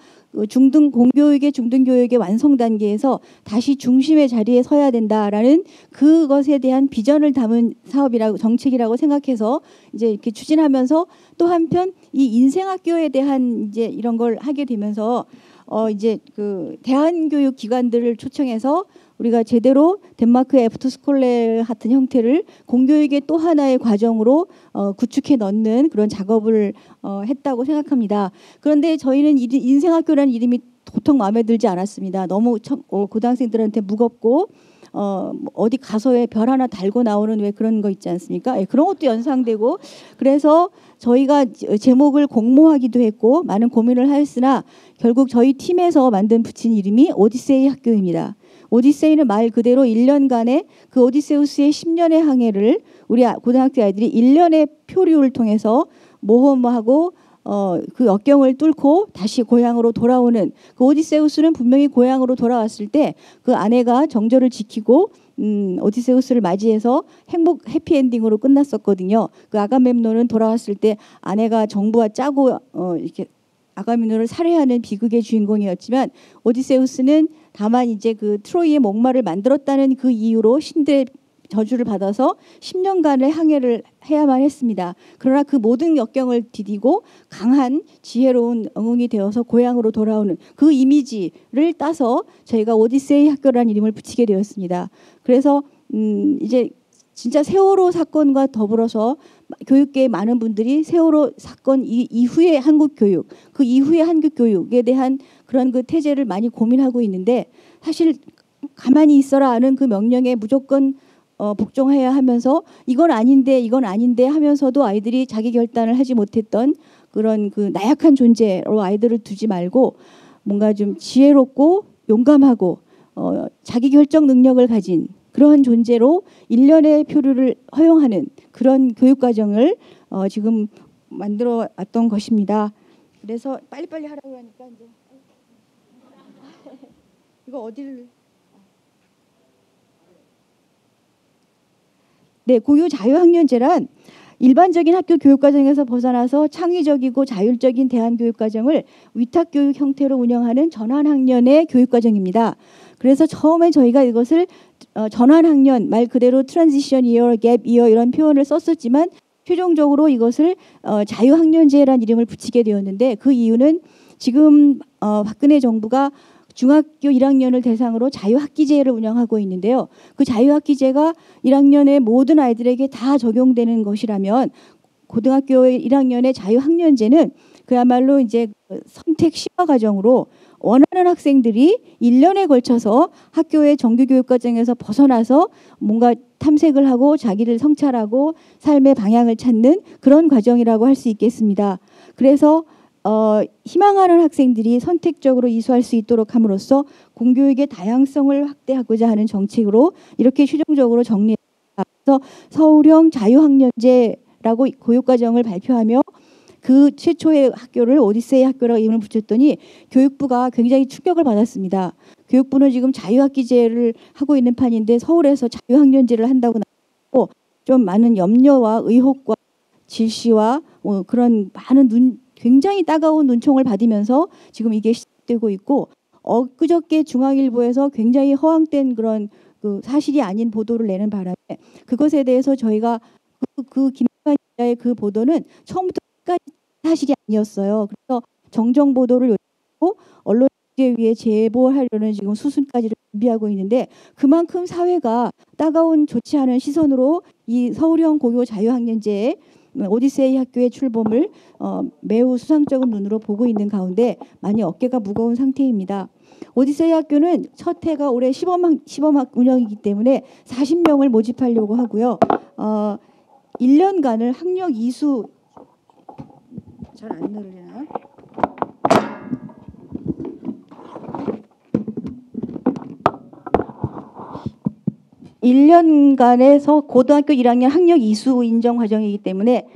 공교육의 중등교육의 완성 단계에서 다시 중심의 자리에 서야 된다라는 그것에 대한 비전을 담은 사업이라고 정책이라고 생각해서 이제 이렇게 추진하면서 또 한편 이 인생학교에 대한 이제 이런 걸 하게 되면서 이제 그 대한교육 기관들을 초청해서 우리가 제대로 덴마크의 애프터스콜레 같은 형태를 공교육의 또 하나의 과정으로 구축해 넣는 그런 작업을 했다고 생각합니다. 그런데 저희는 인생학교라는 이름이 도통 마음에 들지 않았습니다. 너무 고등학생들한테 무겁고 어디 가서에 별 하나 달고 나오는 왜 그런 거 있지 않습니까? 예, 그런 것도 연상되고 그래서 저희가 제목을 공모하기도 했고 많은 고민을 하였으나 결국 저희 팀에서 붙인 이름이 오디세이 학교입니다. 오디세이는 말 그대로 1년간의 그 오디세우스의 10년의 항해를 우리 고등학교 아이들이 1년의 표류를 통해서 모험하고 그 역경을 뚫고 다시 고향으로 돌아오는 그 오디세우스는 분명히 고향으로 돌아왔을 때 그 아내가 정절을 지키고 오디세우스를 맞이해서 해피엔딩으로 끝났었거든요. 그 아가멤논은 돌아왔을 때 아내가 정부와 짜고 이렇게 아가멤논을 살해하는 비극의 주인공이었지만 오디세우스는 다만 이제 그 트로이의 목마를 만들었다는 그 이유로 신들의 저주를 받아서 10년간의 항해를 해야만 했습니다. 그러나 그 모든 역경을 디디고 강한 지혜로운 영웅이 되어서 고향으로 돌아오는 그 이미지를 따서 저희가 오디세이 학교라는 이름을 붙이게 되었습니다. 그래서 이제 진짜 세월호 사건과 더불어서 교육계의 많은 분들이 세월호 사건 이후의 한국 교육, 그 이후의 한국 교육에 대한 그런 그 태제를 많이 고민하고 있는데 사실 가만히 있어라 하는 그 명령에 무조건 복종해야 하면서 이건 아닌데 하면서도 아이들이 자기 결단을 하지 못했던 그런 그 나약한 존재로 아이들을 두지 말고 뭔가 좀 지혜롭고 용감하고 자기 결정 능력을 가진 그러한 존재로 1년의 표류를 허용하는 그런 교육 과정을 지금 만들어 왔던 것입니다. 그래서 빨리빨리 하라고 하니까 이제 이거 어디를 네, 고유 자유학년제란 일반적인 학교 교육과정에서 벗어나서 창의적이고 자율적인 대안교육과정을 위탁교육 형태로 운영하는 전환학년의 교육과정입니다. 그래서 처음에 저희가 이것을 전환학년, 말 그대로 트랜지션 이어, 갭 이어 이런 표현을 썼었지만 최종적으로 이것을 자유학년제라는 이름을 붙이게 되었는데 그 이유는 지금 박근혜 정부가 중학교 1학년을 대상으로 자유학기제를 운영하고 있는데요. 그 자유학기제가 1학년의 모든 아이들에게 다 적용되는 것이라면 고등학교 1학년의 자유학년제는 그야말로 이제 선택 심화 과정으로 원하는 학생들이 1년에 걸쳐서 학교의 정규교육 과정에서 벗어나서 뭔가 탐색을 하고 자기를 성찰하고 삶의 방향을 찾는 그런 과정이라고 할 수 있겠습니다. 그래서 희망하는 학생들이 선택적으로 이수할 수 있도록 함으로써 공교육의 다양성을 확대하고자 하는 정책으로 이렇게 최종적으로 정리했습니다. 그래서 서울형 자유학년제라고 교육과정을 발표하며 그 최초의 학교를 오디세이 학교라고 이름을 붙였더니 교육부가 굉장히 충격을 받았습니다. 교육부는 지금 자유학기제를 하고 있는 판인데 서울에서 자유학년제를 한다고 나오고 좀 많은 염려와 의혹과 질시와 그런 많은 굉장히 따가운 눈총을 받으면서 지금 이게 시작되고 있고 엊그저께 중앙일보에서 굉장히 허황된 그런 그 사실이 아닌 보도를 내는 바람에 그것에 대해서 저희가 그 김한 기자의 그 보도는 처음부터 끝까지 사실이 아니었어요. 그래서 정정 보도를 요청하고 언론제위에 제보하려는 지금 수순까지를 준비하고 있는데 그만큼 사회가 따가운 좋지 않은 시선으로 이 서울형 고교 자유학년제의 오디세이 학교의 출범을 매우 수상쩍은 눈으로 보고 있는 가운데 많이 어깨가 무거운 상태입니다. 오디세이 학교는 첫 해가 올해 시범학 운영이기 때문에 40명을 모집하려고 하고요. 1년간을 학력 이수 잘 안 늘리나? (1년간에서) 고등학교 1학년 학력 이수 인정 과정이기 때문에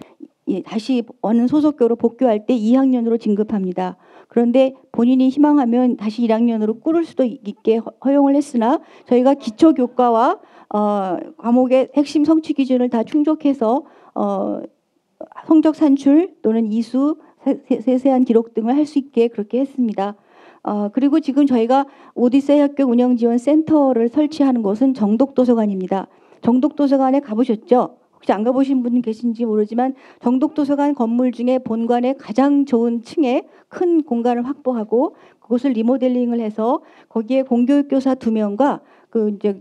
다시 어느 소속교로 복교할 때 2학년으로 진급합니다. 그런데 본인이 희망하면 다시 1학년으로 꾸를 수도 있게 허용을 했으나 저희가 기초교과와 과목의 핵심 성취 기준을 다 충족해서 성적 산출 또는 이수, 세세한 기록 등을 할 수 있게 그렇게 했습니다. 그리고 지금 저희가 오디세이 학교 운영지원 센터를 설치하는 곳은 정독도서관입니다. 정독도서관에 가보셨죠? 혹시 안 가보신 분 계신지 모르지만 정독도서관 건물 중에 본관의 가장 좋은 층에 큰 공간을 확보하고 그곳을 리모델링을 해서 거기에 공교육교사 2명과 그 이제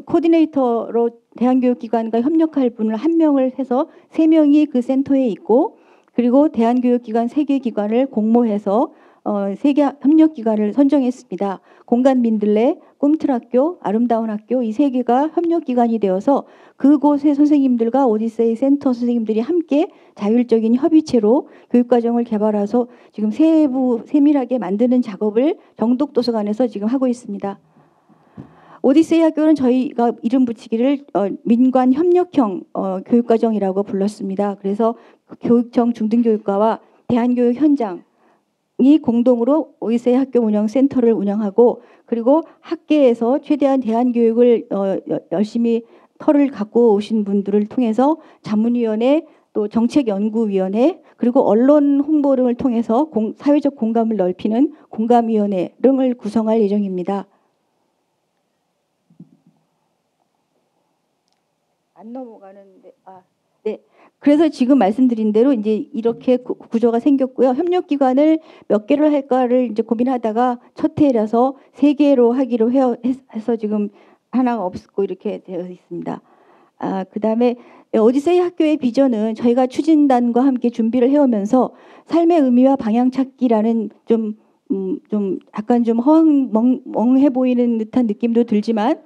코디네이터로 대한교육기관과 협력할 분을 1명을 해서 3명이 그 센터에 있고 그리고 대한교육기관 3개 기관을 공모해서 3개 협력기관을 선정했습니다. 공간 민들레, 꿈틀학교, 아름다운 학교 이 3개가 협력기관이 되어서 그곳의 선생님들과 오디세이 센터 선생님들이 함께 자율적인 협의체로 교육과정을 개발해서 지금 세밀하게 만드는 작업을 정독도서관에서 지금 하고 있습니다. 오디세이 학교는 저희가 이름 붙이기를 민관 협력형 교육과정이라고 불렀습니다. 그래서 교육청 중등교육과와 대한교육 현장이 공동으로 오디세이 학교 운영 센터를 운영하고 그리고 학계에서 최대한 대한교육을 열심히 털을 갖고 오신 분들을 통해서 자문위원회 또 정책연구위원회 그리고 언론 홍보를 통해서 사회적 공감을 넓히는 공감위원회 등을 구성할 예정입니다. 안 넘어가는데 네. 그래서 지금 말씀드린 대로 이제 이렇게 구조가 생겼고요. 협력기관을 몇 개를 할까를 이제 고민하다가 첫 해라서 3개로 하기로 해서 지금 하나가 없고 이렇게 되어 있습니다. 그다음에 오디세이 학교의 비전은 저희가 추진단과 함께 준비를 해오면서 삶의 의미와 방향 찾기라는 좀 약간 좀 허황멍해 보이는 듯한 느낌도 들지만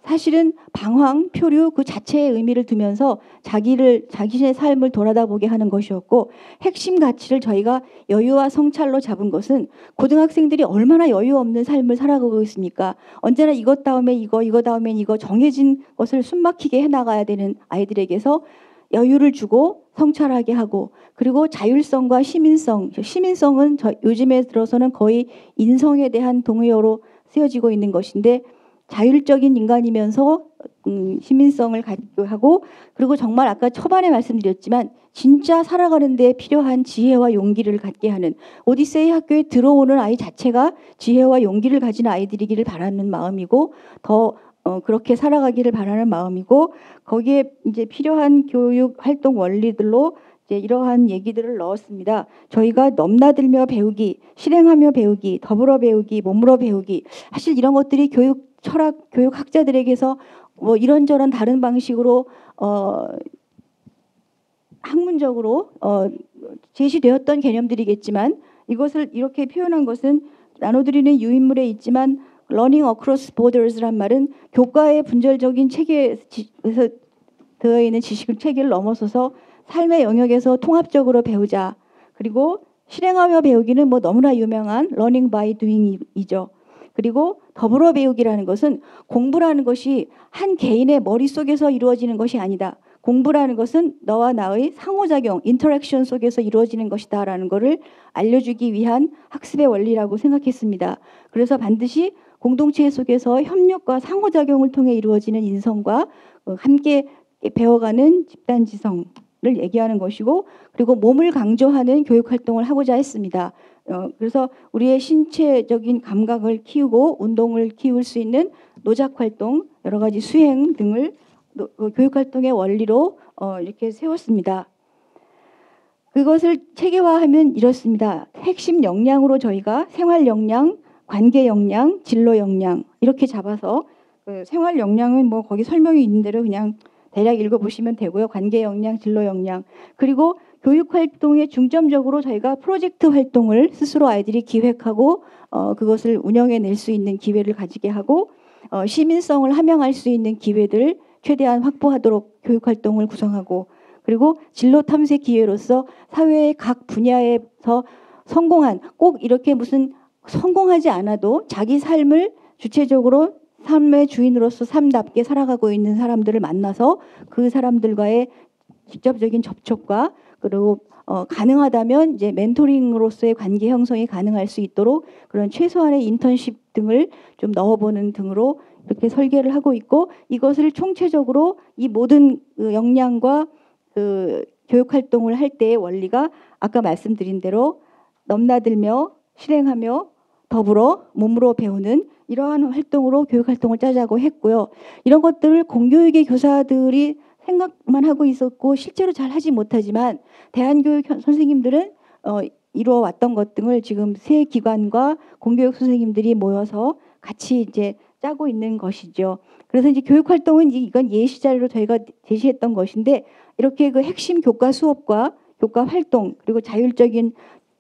사실은 방황, 표류 그 자체의 의미를 두면서 자신의 삶을 돌아다보게 하는 것이었고 핵심 가치를 저희가 여유와 성찰로 잡은 것은 고등학생들이 얼마나 여유 없는 삶을 살아가고 있습니까? 언제나 이것 다음에 이거 다음엔 이거 정해진 것을 숨막히게 해나가야 되는 아이들에게서 여유를 주고 성찰하게 하고 그리고 자율성과 시민성은 요즘에 들어서는 거의 인성에 대한 동의어로 쓰여지고 있는 것인데 자율적인 인간이면서 시민성을 갖고 하고 그리고 정말 아까 초반에 말씀드렸지만 진짜 살아가는 데 필요한 지혜와 용기를 갖게 하는 오디세이 학교에 들어오는 아이 자체가 지혜와 용기를 가진 아이들이기를 바라는 마음이고 더 그렇게 살아가기를 바라는 마음이고 거기에 이제 필요한 교육 활동 원리들로 이제 이러한 얘기들을 넣었습니다. 저희가 넘나들며 배우기, 실행하며 배우기, 더불어 배우기, 몸으로 배우기 사실 이런 것들이 교육 철학, 교육학자들에게서 뭐 이런저런 다른 방식으로 학문적으로 제시되었던 개념들이겠지만 이것을 이렇게 표현한 것은 나눠드리는 유인물에 있지만 Learning Across Borders란 말은 교과의 분절적인 체계에서 되어 있는 지식 체계를 넘어서서 삶의 영역에서 통합적으로 배우자. 그리고 실행하며 배우기는 뭐 너무나 유명한 Learning by Doing이죠. 그리고 더불어 배우기라는 것은 공부라는 것이 한 개인의 머릿속에서 이루어지는 것이 아니다. 공부라는 것은 너와 나의 상호작용, 인터랙션 속에서 이루어지는 것이다라는 것을 알려주기 위한 학습의 원리라고 생각했습니다. 그래서 반드시 공동체 속에서 협력과 상호작용을 통해 이루어지는 인성과 함께 배워가는 집단지성을 얘기하는 것이고 그리고 몸을 강조하는 교육활동을 하고자 했습니다. 그래서 우리의 신체적인 감각을 키우고 운동을 키울 수 있는 노작활동, 여러 가지 수행 등을 교육활동의 원리로 이렇게 세웠습니다. 그것을 체계화하면 이렇습니다. 핵심 역량으로 저희가 생활 역량, 관계 역량, 진로 역량 이렇게 잡아서 그 생활 역량은 뭐 거기 설명이 있는 대로 그냥 대략 읽어보시면 되고요. 관계 역량, 진로 역량 그리고 교육 활동에 중점적으로 저희가 프로젝트 활동을 스스로 아이들이 기획하고 그것을 운영해낼 수 있는 기회를 가지게 하고 시민성을 함양할 수 있는 기회들 최대한 확보하도록 교육 활동을 구성하고 그리고 진로 탐색 기회로서 사회의 각 분야에서 성공한 꼭 이렇게 무슨 성공하지 않아도 자기 삶을 주체적으로 삶의 주인으로서 삶답게 살아가고 있는 사람들을 만나서 그 사람들과의 직접적인 접촉과 그리고 가능하다면 이제 멘토링으로서의 관계 형성이 가능할 수 있도록 그런 최소한의 인턴십 등을 좀 넣어보는 등으로 이렇게 설계를 하고 있고 이것을 총체적으로 이 모든 그 역량과 그 교육 활동을 할 때의 원리가 아까 말씀드린 대로 넘나들며 실행하며 더불어 몸으로 배우는 이러한 활동으로 교육 활동을 짜자고 했고요. 이런 것들을 공교육의 교사들이 생각만 하고 있었고 실제로 잘 하지 못하지만 대한교육 선생님들은 이루어왔던 것 등을 지금 세 기관과 공교육 선생님들이 모여서 같이 이제 짜고 있는 것이죠. 그래서 이제 교육 활동은 이건 예시 자료로 저희가 제시했던 것인데 이렇게 그 핵심 교과 수업과 교과 활동 그리고 자율적인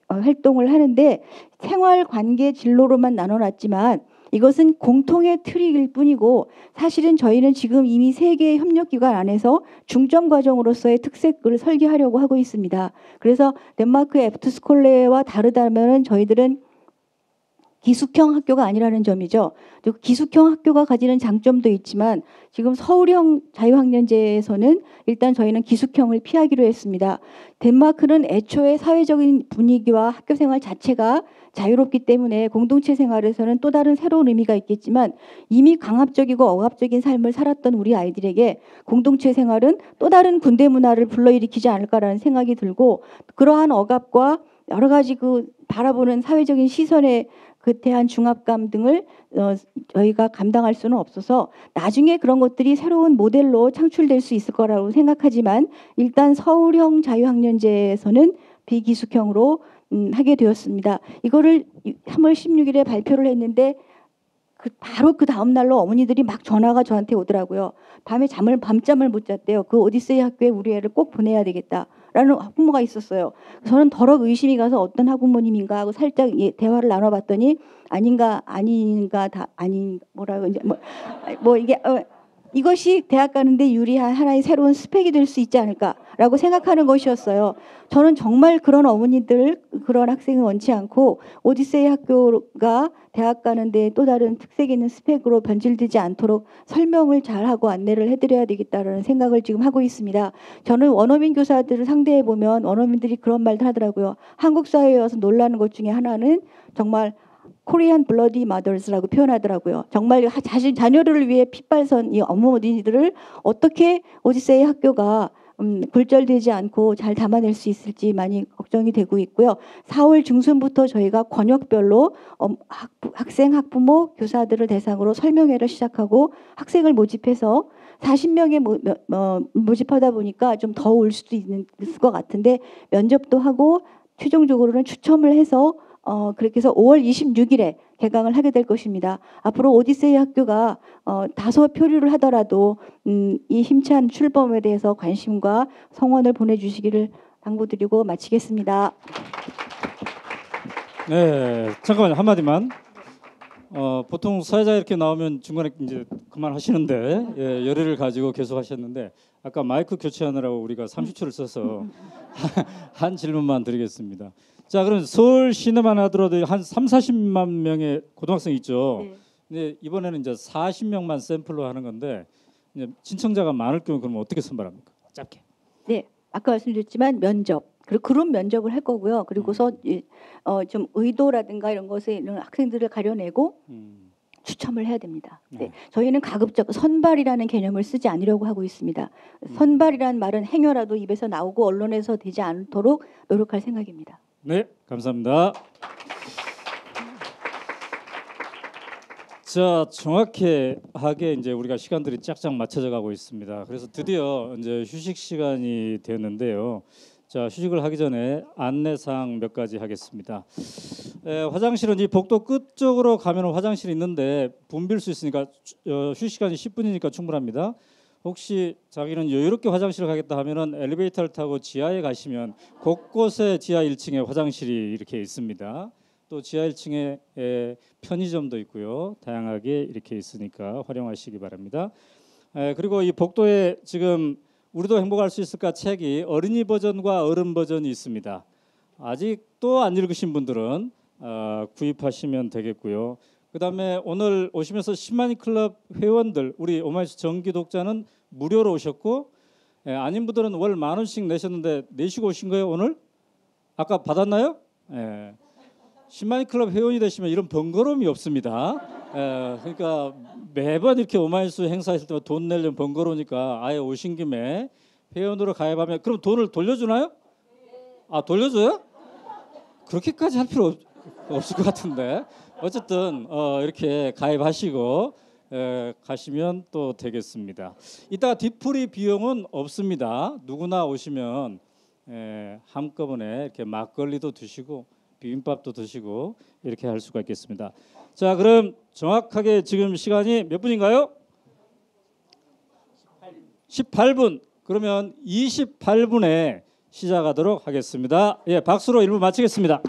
활동을 하는데 생활 관계 진로로만 나눠놨지만 이것은 공통의 틀일 뿐이고 사실은 저희는 지금 이미 세 개의 협력기관 안에서 중점 과정으로서의 특색을 설계하려고 하고 있습니다. 그래서 덴마크 애프터스콜레와 다르다면은 저희들은 기숙형 학교가 아니라는 점이죠. 기숙형 학교가 가지는 장점도 있지만 지금 서울형 자유학년제에서는 일단 저희는 기숙형을 피하기로 했습니다. 덴마크는 애초에 사회적인 분위기와 학교 생활 자체가 자유롭기 때문에 공동체 생활에서는 또 다른 새로운 의미가 있겠지만 이미 강압적이고 억압적인 삶을 살았던 우리 아이들에게 공동체 생활은 또 다른 군대 문화를 불러일으키지 않을까라는 생각이 들고 그러한 억압과 여러 가지 그 바라보는 사회적인 시선에 그 대한 중압감 등을 저희가 감당할 수는 없어서 나중에 그런 것들이 새로운 모델로 창출될 수 있을 거라고 생각하지만 일단 서울형 자유학년제에서는 비기숙형으로 하게 되었습니다. 이거를 3월 16일에 발표를 했는데 바로 그 다음 날로 어머니들이 막 전화가 저한테 오더라고요. 밤잠을 못 잤대요. 그 오디세이 학교에 우리 애를 꼭 보내야 되겠다라는 학부모가 있었어요. 저는 더러 의심이 가서 어떤 학부모님인가 하고 살짝 대화를 나눠봤더니 아닌가 다 아닌 뭐라고 이제 뭐 이게 이것이 대학 가는데 유리한 하나의 새로운 스펙이 될 수 있지 않을까라고 생각하는 것이었어요. 저는 정말 그런 어머니들, 그런 학생을 원치 않고 오디세이 학교가 대학 가는데 또 다른 특색 있는 스펙으로 변질되지 않도록 설명을 잘하고 안내를 해드려야 되겠다라는 생각을 지금 하고 있습니다. 저는 원어민 교사들을 상대해 보면 원어민들이 그런 말도 하더라고요. 한국 사회에 와서 놀라는 것 중에 하나는 정말 코리안 블러디 마더스라고 표현하더라고요. 정말 자신 자녀를 위해 핏발선 이 어머니들을 어떻게 오디세이 학교가 굴절되지 않고 잘 담아낼 수 있을지 많이 걱정이 되고 있고요. 4월 중순부터 저희가 권역별로 학생, 학부모, 교사들을 대상으로 설명회를 시작하고 학생을 모집해서 40명의 모집하다 보니까 좀 더 올 수도 있을 것 같은데 면접도 하고 최종적으로는 추첨을 해서 그렇게 해서 5월 26일에 개강을 하게 될 것입니다. 앞으로 오디세이 학교가 다소 표류를 하더라도 이 힘찬 출범에 대해서 관심과 성원을 보내주시기를 당부드리고 마치겠습니다. 네, 잠깐만요. 한마디만. 보통 사회자 이렇게 나오면 중간에 이제 그만하시는데 열의를 가지고 계속 하셨는데 아까 마이크 교체하느라고 우리가 30초를 써서 한 질문만 드리겠습니다. 자, 그럼 서울 시내만 하더라도 한 30-40만 명의 고등학생이 있죠. 네. 근데 이번에는 이제 40명만 샘플로 하는 건데 이제 신청자가 많을 경우 그러면 어떻게 선발합니까? 짧게. 네, 아까 말씀드렸지만 면접 그리고 그룹 면접을 할 거고요. 그리고서 좀 의도라든가 이런 것에 이런 학생들을 가려내고 추첨을 해야 됩니다. 네. 저희는 가급적 선발이라는 개념을 쓰지 않으려고 하고 있습니다. 선발이라는 말은 행여라도 입에서 나오고 언론에서 되지 않도록 노력할 생각입니다. 네, 감사합니다. 자, 정확하게 이제 우리가 시간들이 짝짝 맞춰져 가고 있습니다. 그래서 드디어 이제 휴식 시간이 되는데요. 자, 휴식을 하기 전에 안내사항 몇 가지 하겠습니다. 화장실은 이 복도 끝 쪽으로 가면 화장실이 있는데 붐빌 수 있으니까 휴식 시간이 10분이니까 충분합니다. 혹시 자기는 여유롭게 화장실을 가겠다 하면은 엘리베이터를 타고 지하에 가시면 곳곳에 지하 1층에 화장실이 이렇게 있습니다. 또 지하 1층에 편의점도 있고요. 다양하게 이렇게 있으니까 활용하시기 바랍니다. 그리고 이 복도에 지금 우리도 행복할 수 있을까 책이 어린이 버전과 어른 버전이 있습니다. 아직도 안 읽으신 분들은 구입하시면 되겠고요. 그다음에 오늘 오시면서 시마니 클럽 회원들 우리 오마이뉴스 정기 독자는 무료로 오셨고 아닌 분들은 월 10,000원씩 내셨는데 내시고 오신 거예요 오늘? 아까 받았나요? 시마니 클럽 회원이 되시면 이런 번거로움이 없습니다. 그러니까 매번 이렇게 오마이뉴스 행사했을 때마다 돈 내려면 번거로우니까 아예 오신 김에 회원으로 가입하면 그럼 돈을 돌려주나요? 아 돌려줘요? 그렇게까지 할 필요 없을 것 같은데 어쨌든 이렇게 가입하시고 가시면 또 되겠습니다. 이따가 뒤풀이 비용은 없습니다. 누구나 오시면 한꺼번에 이렇게 막걸리도 드시고 비빔밥도 드시고 이렇게 할 수가 있겠습니다. 자, 그럼 정확하게 지금 시간이 몇 분인가요? 18분. 그러면 28분에 시작하도록 하겠습니다. 예, 박수로 1부 마치겠습니다.